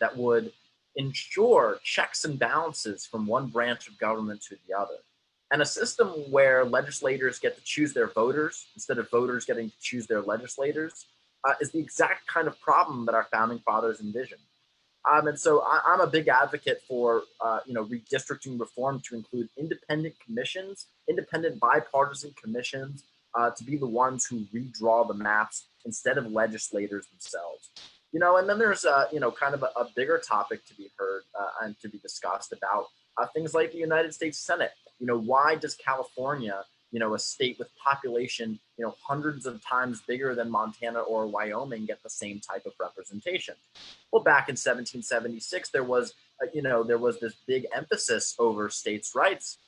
that would ensure checks and balances from one branch of government to the other. And a system where legislators get to choose their voters instead of voters getting to choose their legislators is the exact kind of problem that our founding fathers envisioned. And so I'm a big advocate for, redistricting reform to include independent commissions, independent bipartisan commissions, to be the ones who redraw the maps instead of legislators themselves. And then there's, kind of a bigger topic to be heard and to be discussed about things like the United States Senate. Why does California, a state with population, hundreds of times bigger than Montana or Wyoming, get the same type of representation? Well, back in 1776, there was this big emphasis over states' rights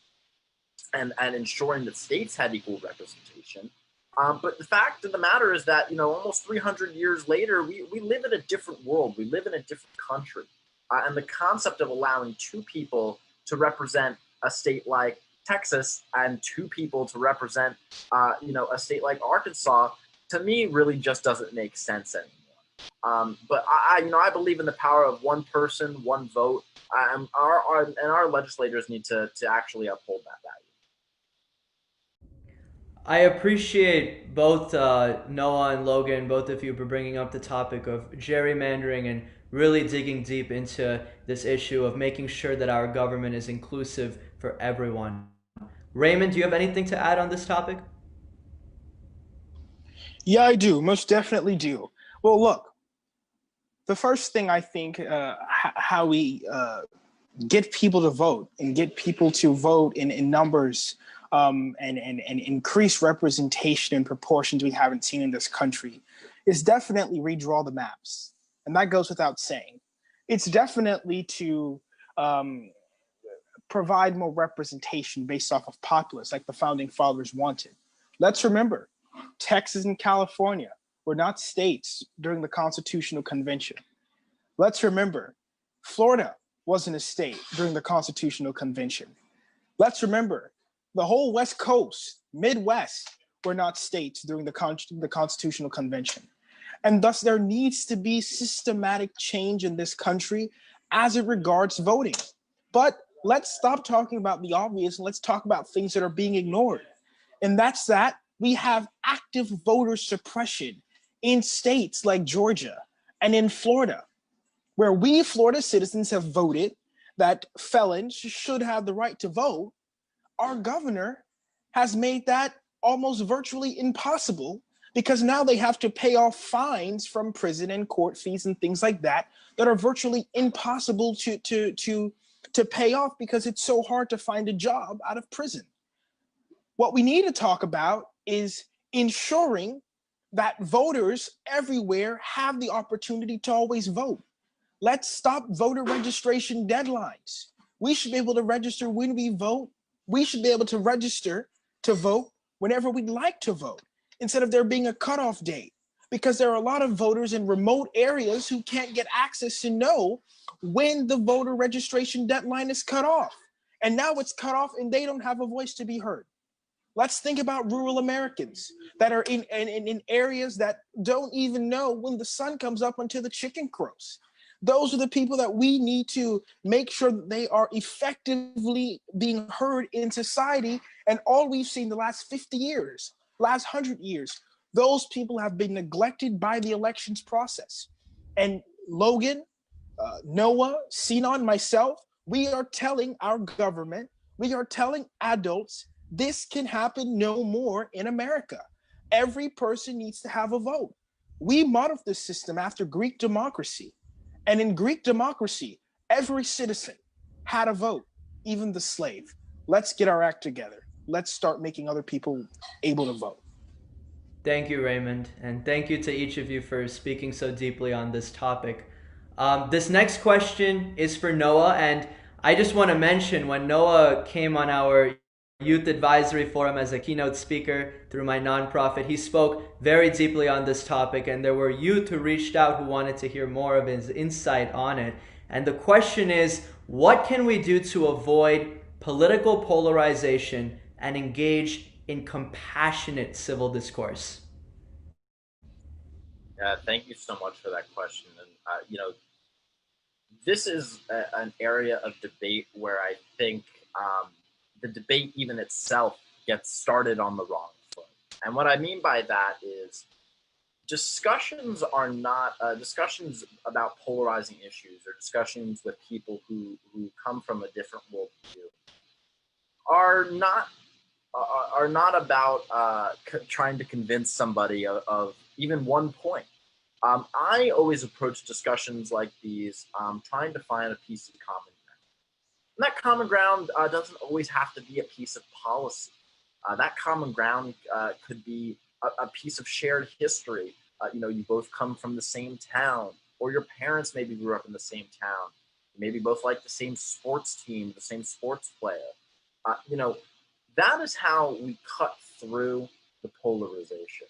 and ensuring that states had equal representation. But the fact of the matter is that, almost 300 years later, we live in a different world. We live in a different country. And the concept of allowing two people to represent a state like Texas and two people to represent, a state like Arkansas, to me, really just doesn't make sense anymore. But I believe in the power of one person, one vote, and our legislators need to actually uphold that value. I appreciate both Noah and Logan, both of you, for bringing up the topic of gerrymandering and really digging deep into this issue of making sure that our government is inclusive for everyone. Raymond, do you have anything to add on this topic? Yeah, I do. Most definitely do. Well, look, the first thing I think how we get people to vote and get people to vote in numbers and increase representation in proportions we haven't seen in this country is definitely redraw the maps. And that goes without saying. It's definitely to provide more representation based off of populace like the founding fathers wanted. Let's remember, Texas and California were not states during the Constitutional Convention. Let's remember, Florida wasn't a state during the Constitutional Convention. Let's remember, the whole West Coast, Midwest, were not states during the Constitutional Convention. And thus there needs to be systematic change in this country as it regards voting. But let's stop talking about the obvious and let's talk about things that are being ignored. And that's that we have active voter suppression in states like Georgia and in Florida, where we Florida citizens have voted that felons should have the right to vote. Our governor has made that almost virtually impossible because now they have to pay off fines from prison and court fees and things like that are virtually impossible to pay off because it's so hard to find a job out of prison. What we need to talk about is ensuring that voters everywhere have the opportunity to always vote. Let's stop voter registration deadlines. We should be able to register when we vote. We should be able to register to vote whenever we'd like to vote, instead of there being a cutoff date, because there are a lot of voters in remote areas who can't get access to know when the voter registration deadline is cut off. And now it's cut off and they don't have a voice to be heard. Let's think about rural Americans that are in areas that don't even know when the sun comes up until the chicken crows. Those are the people that we need to make sure that they are effectively being heard in society. And all we've seen the last 50 years, last 100 years, those people have been neglected by the elections process. And Logan, Noah, Sinan, myself, we are telling our government, we are telling adults, this can happen no more in America. Every person needs to have a vote. We modeled this system after Greek democracy. And in Greek democracy, every citizen had a vote, even the slave. Let's get our act together. Let's start making other people able to vote. Thank you, Raymond, and thank you to each of you for speaking so deeply on this topic. This next question is for Noah, and I just want to mention when Noah came on our youth advisory forum as a keynote speaker through my nonprofit, he spoke very deeply on this topic, and there were youth who reached out who wanted to hear more of his insight on it. And the question is, what can we do to avoid political polarization and engage in compassionate civil discourse? Thank you so much for that question. And, this is an area of debate where I think the debate even itself gets started on the wrong foot. And what I mean by that is discussions are not discussions about polarizing issues or discussions with people who come from a different worldview are not about trying to convince somebody of even one point. I always approach discussions like these trying to find a piece of common ground. And that common ground doesn't always have to be a piece of policy. That common ground could be a piece of shared history. You both come from the same town, or your parents maybe grew up in the same town. You maybe both like the same sports team, the same sports player. That is how we cut through the polarization.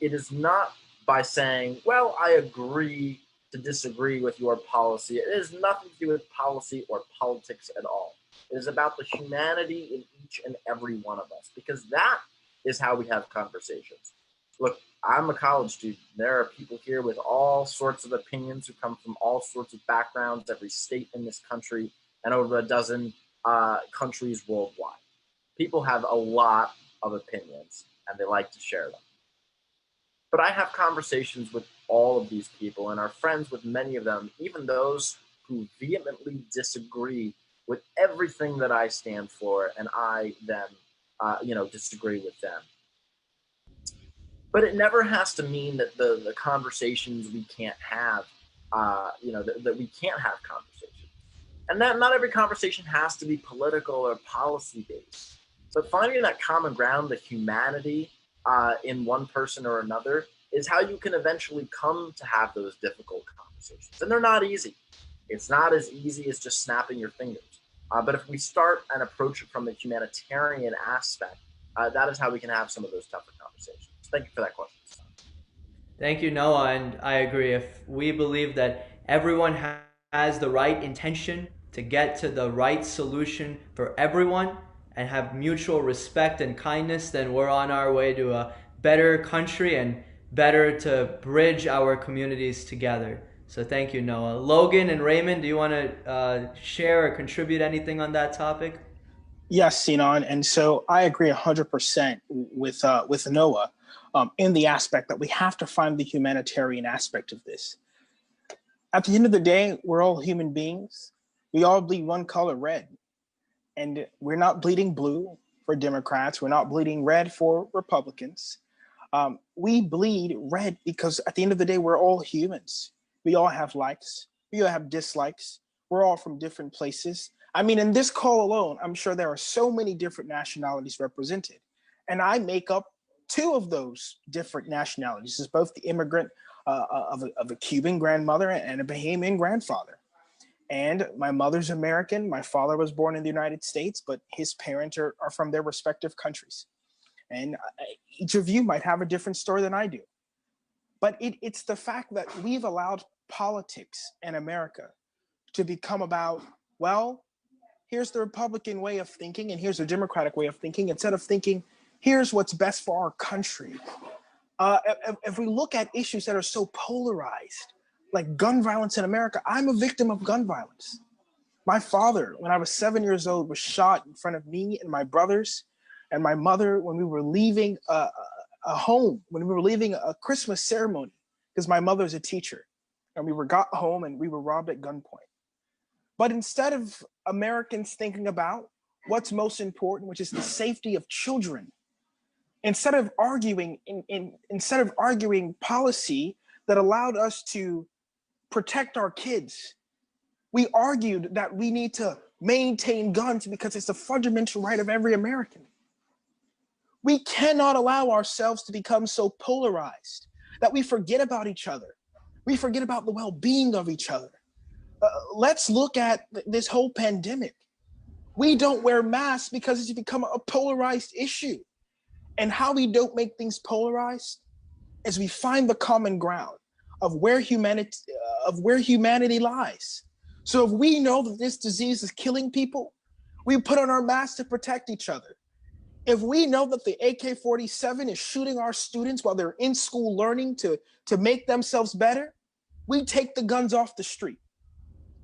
It is not by saying, well, I agree to disagree with your policy. It has nothing to do with policy or politics at all. It is about the humanity in each and every one of us, because that is how we have conversations. Look, I'm a college student. There are people here with all sorts of opinions who come from all sorts of backgrounds, every state in this country, and over a dozen countries worldwide. People have a lot of opinions, and they like to share them. But I have conversations with all of these people and are friends with many of them, even those who vehemently disagree with everything that I stand for, and I then, disagree with them. But it never has to mean that the conversations we can't have, that we can't have conversations. And that not every conversation has to be political or policy based. So finding that common ground, the humanity in one person or another, is how you can eventually come to have those difficult conversations. And they're not easy. It's not as easy as just snapping your fingers. But if we start and approach it from a humanitarian aspect, that is how we can have some of those tougher conversations. Thank you for that question. Thank you, Noah, and I agree. If we believe that everyone has the right intention to get to the right solution for everyone and have mutual respect and kindness, then we're on our way to a better country and better to bridge our communities together. So thank you, Noah. Logan and Raymond, do you want to share or contribute anything on that topic? Yes, Sinan. And so I agree 100% with Noah in the aspect that we have to find the humanitarian aspect of this. At the end of the day, we're all human beings. We all bleed one color, red. And we're not bleeding blue for Democrats. We're not bleeding red for Republicans. We bleed red because at the end of the day, we're all humans. We all have likes. We all have dislikes. We're all from different places. I mean, in this call alone, I'm sure there are so many different nationalities represented. And I make up two of those different nationalities, as both the immigrant of a Cuban grandmother and a Bahamian grandfather. And my mother's American. My father was born in the United States, but his parents are from their respective countries. And each of you might have a different story than I do. But it's the fact that we've allowed politics in America to become about, well, here's the Republican way of thinking and here's the Democratic way of thinking, instead of thinking, here's what's best for our country. If we look at issues that are so polarized, like gun violence in America, I'm a victim of gun violence. My father, when I was 7 years old, was shot in front of me and my brothers, and my mother when we were leaving a home, when we were leaving a Christmas ceremony, because my mother's a teacher, and we got home and we were robbed at gunpoint. But instead of Americans thinking about what's most important, which is the safety of children, instead of arguing policy that allowed us to protect our kids, we argued that we need to maintain guns because it's a fundamental right of every American. We cannot allow ourselves to become so polarized that we forget about each other. We forget about the well-being of each other. Let's look at this whole pandemic. We don't wear masks because it's become a polarized issue. And how we don't make things polarized is we find the common ground of where humanity lies. So if we know that this disease is killing people, we put on our masks to protect each other. If we know that the AK-47 is shooting our students while they're in school learning to make themselves better, we take the guns off the street.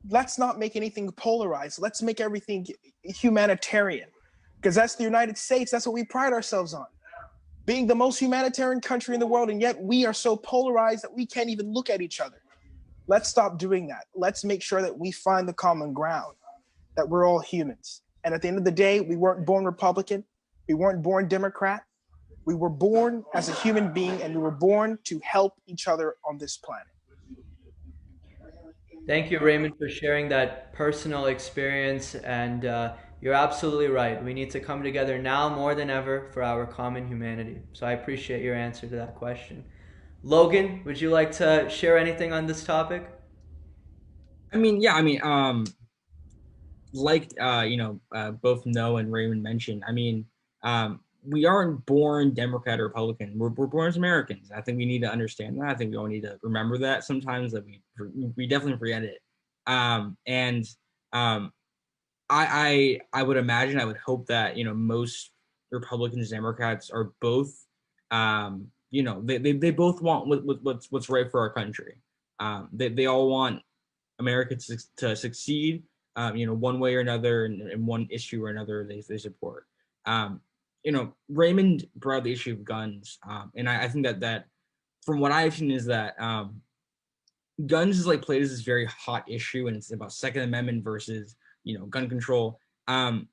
Let's not make anything polarized. Let's make everything humanitarian, because that's the United States. That's what we pride ourselves on, being the most humanitarian country in the world. And yet we are so polarized that we can't even look at each other. Let's stop doing that. Let's make sure that we find the common ground, that we're all humans. And at the end of the day, we weren't born Republican. We weren't born Democrat. We were born as a human being, and we were born to help each other on this planet. Thank you, Raymond, for sharing that personal experience. And you're absolutely right. We need to come together now more than ever for our common humanity. So I appreciate your answer to that question. Logan, would you like to share anything on this topic? Both Noah and Raymond mentioned, we aren't born Democrat or Republican. We're born as Americans. I think we need to understand that. I think we all need to remember that sometimes, that we definitely forget it. I would imagine, I would hope that, most Republicans and Democrats are both, they both want what's right for our country. They all want America to succeed, one way or another, and one issue or another they support. Raymond brought up the issue of guns, and I think that from what I've seen is that guns is played as this very hot issue, and it's about Second Amendment versus gun control. I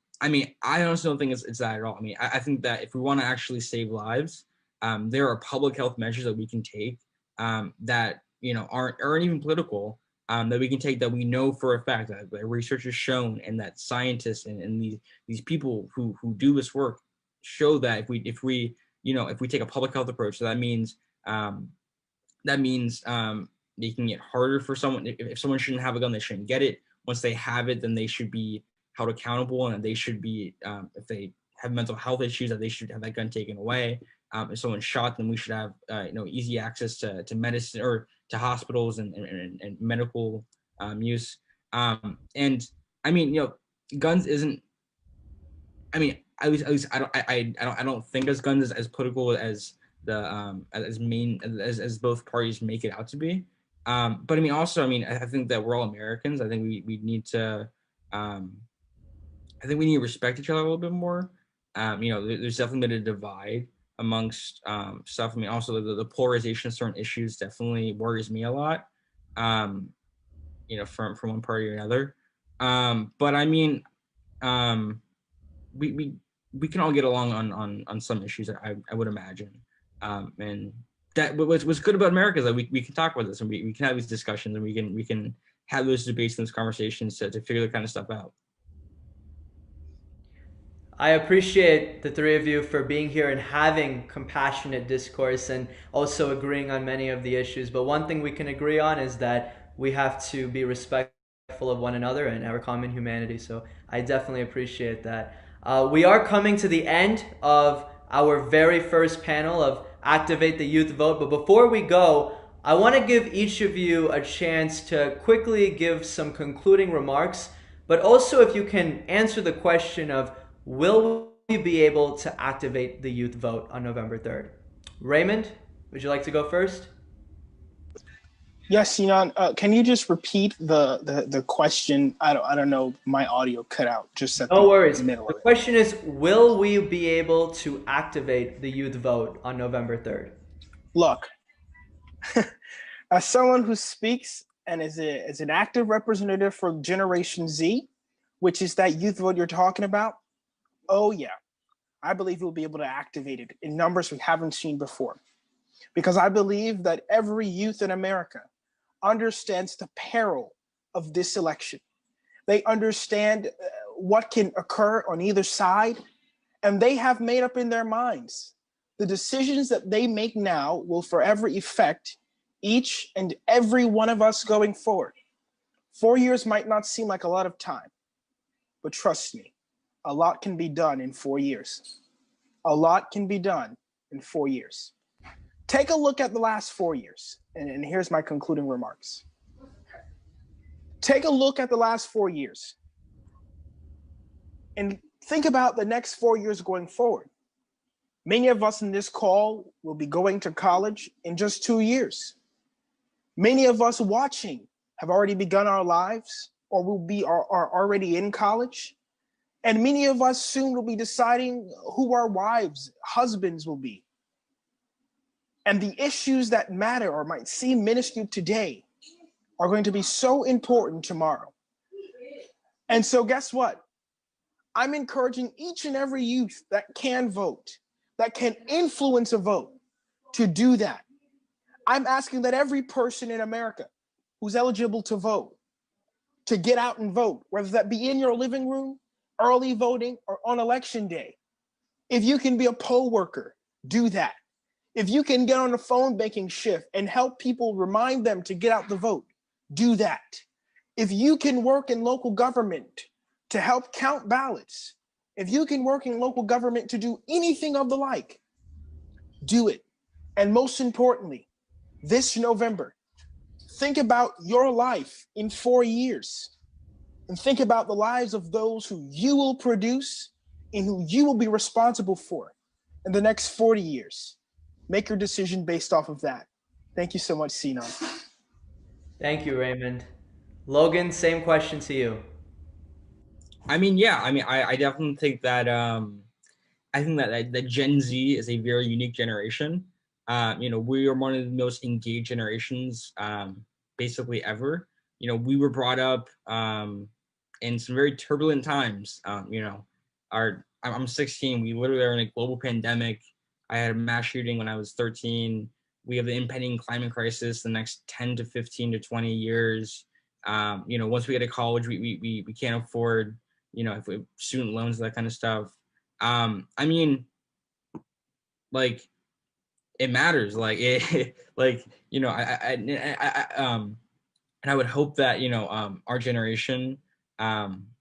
honestly don't think it's that at all. I think that if we want to actually save lives, there are public health measures that we can take that aren't even political, that we can take, that we know for a fact that research has shown, and that scientists and these people who do this work show that if we take a public health approach, so that means making it harder for someone. If someone shouldn't have a gun, they shouldn't get it. Once they have it, then they should be held accountable, and they should be, if they have mental health issues, that they should have that gun taken away. If someone's shot, then we should have easy access to medicine, or to hospitals and medical use. Guns isn't. At least I don't think as guns as political as as both parties make it out to be. But I think that we're all Americans. I think we need to respect each other a little bit more. There's definitely been a divide amongst stuff. Also the polarization of certain issues definitely worries me a lot. From one party or another. We can all get along on some issues, I would imagine. And that what's good about America is that we can talk about this, and we can have these discussions, and we can have those debates and those conversations to figure that kind of stuff out. I appreciate the three of you for being here and having compassionate discourse, and also agreeing on many of the issues. But one thing we can agree on is that we have to be respectful of one another and our common humanity. So I definitely appreciate that. We are coming to the end of our very first panel of Activate the Youth Vote. But before we go, I want to give each of you a chance to quickly give some concluding remarks, but also if you can answer the question of, will we be able to activate the youth vote on November 3rd? Raymond, would you like to go first? Yes, Sinan. Can you just repeat the question? I don't know. My audio cut out just at no worries. The middle. The question is, will we be able to activate the youth vote on November 3rd? Look, as someone who speaks and is an active representative for Generation Z, which is that youth vote you're talking about, oh yeah, I believe we'll be able to activate it in numbers we haven't seen before. Because I believe that every youth in America understands the peril of this election. They understand what can occur on either side, And they have made up in their minds the decisions that they make now will forever affect each and every one of us going forward. 4 years might not seem like a lot of time, but trust me, a lot can be done in 4 years. A lot can be done in 4 years. Take a look at the last 4 years, and here's my concluding remarks. Take a look at the last 4 years and think about the next 4 years going forward. Many of us in this call will be going to college in just 2 years. Many of us watching have already begun our lives or are already in college. And many of us soon will be deciding who our wives, husbands will be. And the issues that matter or might seem minuscule today are going to be so important tomorrow. And so guess what? I'm encouraging each and every youth that can vote, that can influence a vote, to do that. I'm asking that every person in America who's eligible to vote, to get out and vote, whether that be in your living room, early voting, or on election day. If you can be a poll worker, do that. If you can get on a phone banking shift and help people, remind them to get out the vote, do that. If you can work in local government to help count ballots, if you can work in local government to do anything of the like, do it. And most importantly, this November, think about your life in 4 years and think about the lives of those who you will produce and who you will be responsible for in the next 40 years. Make your decision based off of that. Thank you so much, Sinan. Thank you, Raymond. Logan, same question to you. I mean, yeah, I definitely think that I think that Gen Z is a very unique generation. We are one of the most engaged generations basically ever. We were brought up in some very turbulent times. I'm 16. We literally are in a global pandemic. I had a mass shooting when I was 13. We have the impending climate crisis the next 10 to 15 to 20 years. Once we get to college, we can't afford, if we have student loans, that kind of stuff. It matters. And I would hope that, our generation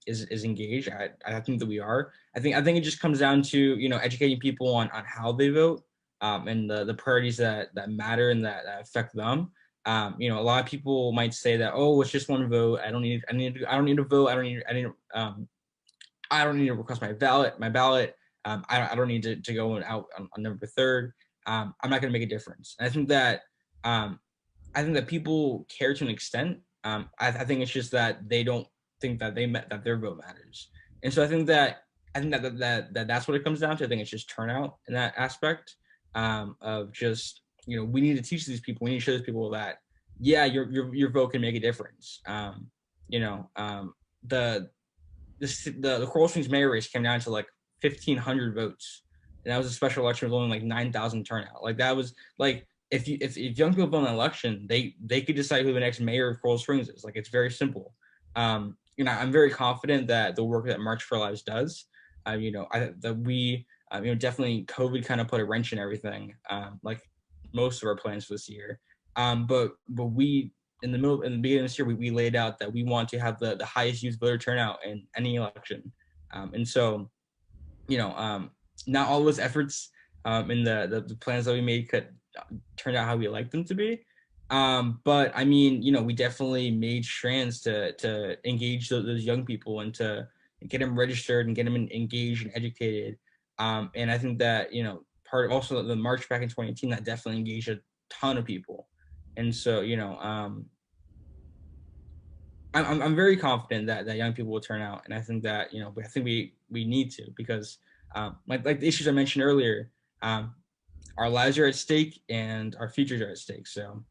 is engaged. I think that we are. I think it just comes down to, educating people on how they vote, and the priorities that matter and that affect them. A lot of people might say that, oh, it's just one vote. I don't need to vote. I don't need to request my ballot. I don't need to go out on November 3rd. I'm not going to make a difference. And I think that people care to an extent. I think it's just that they don't think that that their vote matters. And so I think that's what it comes down to. I think it's just turnout in that aspect, of just, we need to teach these people. We need to show these people that, yeah, your vote can make a difference. The Coral Springs mayor race came down to like 1,500 votes, and that was a special election with only like 9,000 turnout. Like, that was like, if young people vote in an election, they could decide who the next mayor of Coral Springs is. Like, it's very simple. I'm very confident that the work that March for Lives does, definitely COVID kind of put a wrench in everything, like most of our plans for this year. But we, in the beginning of this year, we laid out that we want to have the highest youth voter turnout in any election. And so, not all those efforts in the plans that we made could turn out how we like them to be. But we definitely made strands to engage those young people and to get them registered and get them engaged and educated. And I think that, part of also the march back in 2018, that definitely engaged a ton of people. And so, I'm very confident that young people will turn out. And I think that, I think we need to, because like the issues I mentioned earlier, our lives are at stake and our futures are at stake. So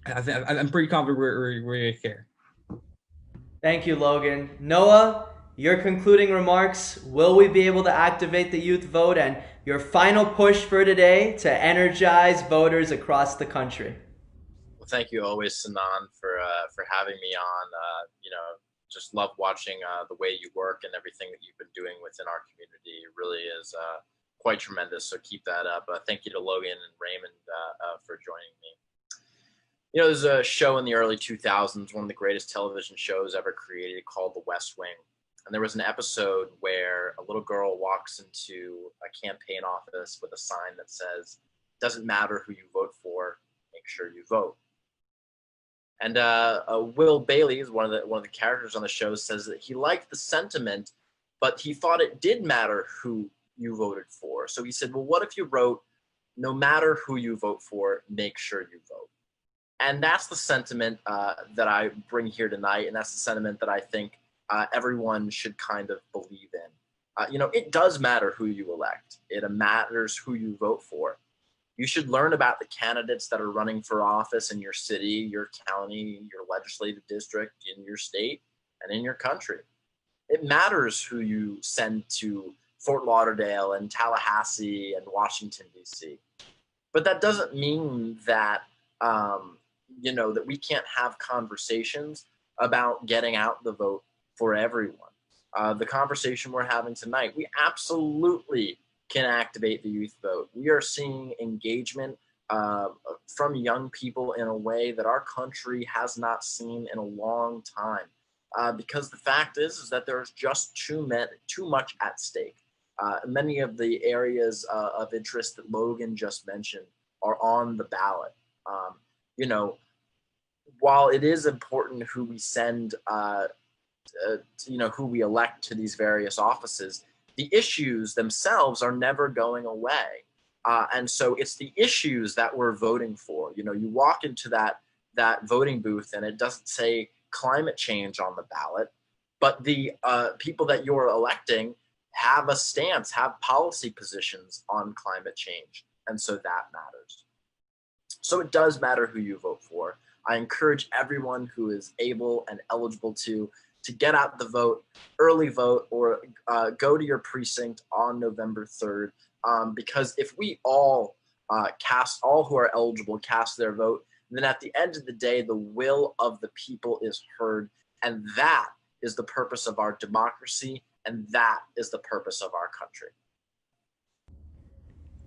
I'm pretty confident we're going to care. Thank you, Logan. Noah, your concluding remarks. Will we be able to activate the youth vote, and your final push for today to energize voters across the country? Well, thank you always, Sinan, for having me on. just love watching the way you work and everything that you've been doing within our community. It really is quite tremendous. So keep that up. Thank you to Logan and Raymond for joining me. You know, there's a show in the early 2000s, one of the greatest television shows ever created, called The West Wing. And there was an episode where a little girl walks into a campaign office with a sign that says, "Doesn't matter who you vote for, make sure you vote." And Will Bailey is one of the characters on the show, says that he liked the sentiment, but he thought it did matter who you voted for. So he said, well, what if you wrote, "No matter who you vote for, make sure you vote"? And that's the sentiment that I bring here tonight, and that's the sentiment that I think everyone should kind of believe in. You know, it does matter who you elect. It matters who you vote for. You should learn about the candidates that are running for office in your city, your county, your legislative district, in your state, and in your country. It matters who you send to Fort Lauderdale and Tallahassee and Washington, D.C. But that doesn't mean that, you know, that we can't have conversations about getting out the vote for everyone. The conversation we're having tonight, we absolutely can activate the youth vote. We are seeing engagement from young people in a way that our country has not seen in a long time. Because the fact is that there's just too much at stake. Many of the areas of interest that Logan just mentioned are on the ballot. You know, while it is important who we send, you know, who we elect to these various offices, the issues themselves are never going away. And so it's the issues that we're voting for. You know, you walk into that voting booth and it doesn't say climate change on the ballot, but the people that you're electing have a stance, have policy positions on climate change. And so that matters. So it does matter who you vote for. I encourage everyone who is able and eligible to get out the vote, early vote, or go to your precinct on November 3rd. Because if we all all who are eligible cast their vote, then at the end of the day, the will of the people is heard. And that is the purpose of our democracy. And that is the purpose of our country.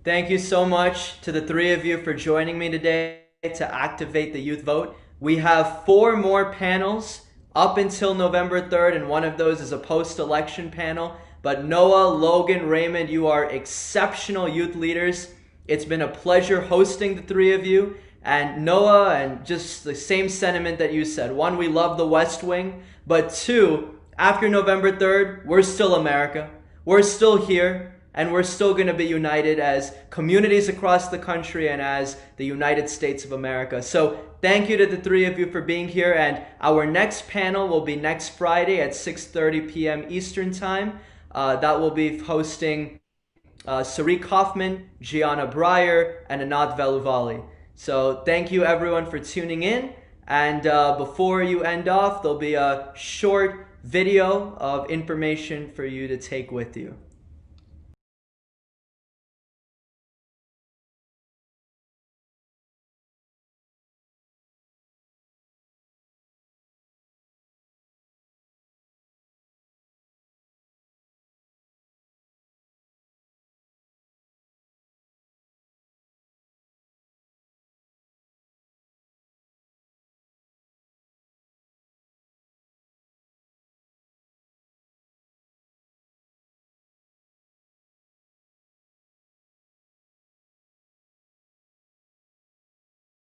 Thank you so much to the three of you for joining me today to activate the youth vote. We have 4 more panels up until November 3rd, and one of those is a post-election panel. But Noah, Logan, Raymond, you are exceptional youth leaders. It's been a pleasure hosting the three of you. And Noah, and just the same sentiment that you said. 1, we love the West Wing. But 2, after November 3rd, we're still America. We're still here. And we're still going to be united as communities across the country and as the United States of America. So thank you to the three of you for being here. And our next panel will be next Friday at 6:30 p.m. Eastern Time. That will be hosting Sari Kaufman, Gianna Breyer, and Anand Veluvali. So thank you everyone for tuning in. And before you end off, there'll be a short video of information for you to take with you.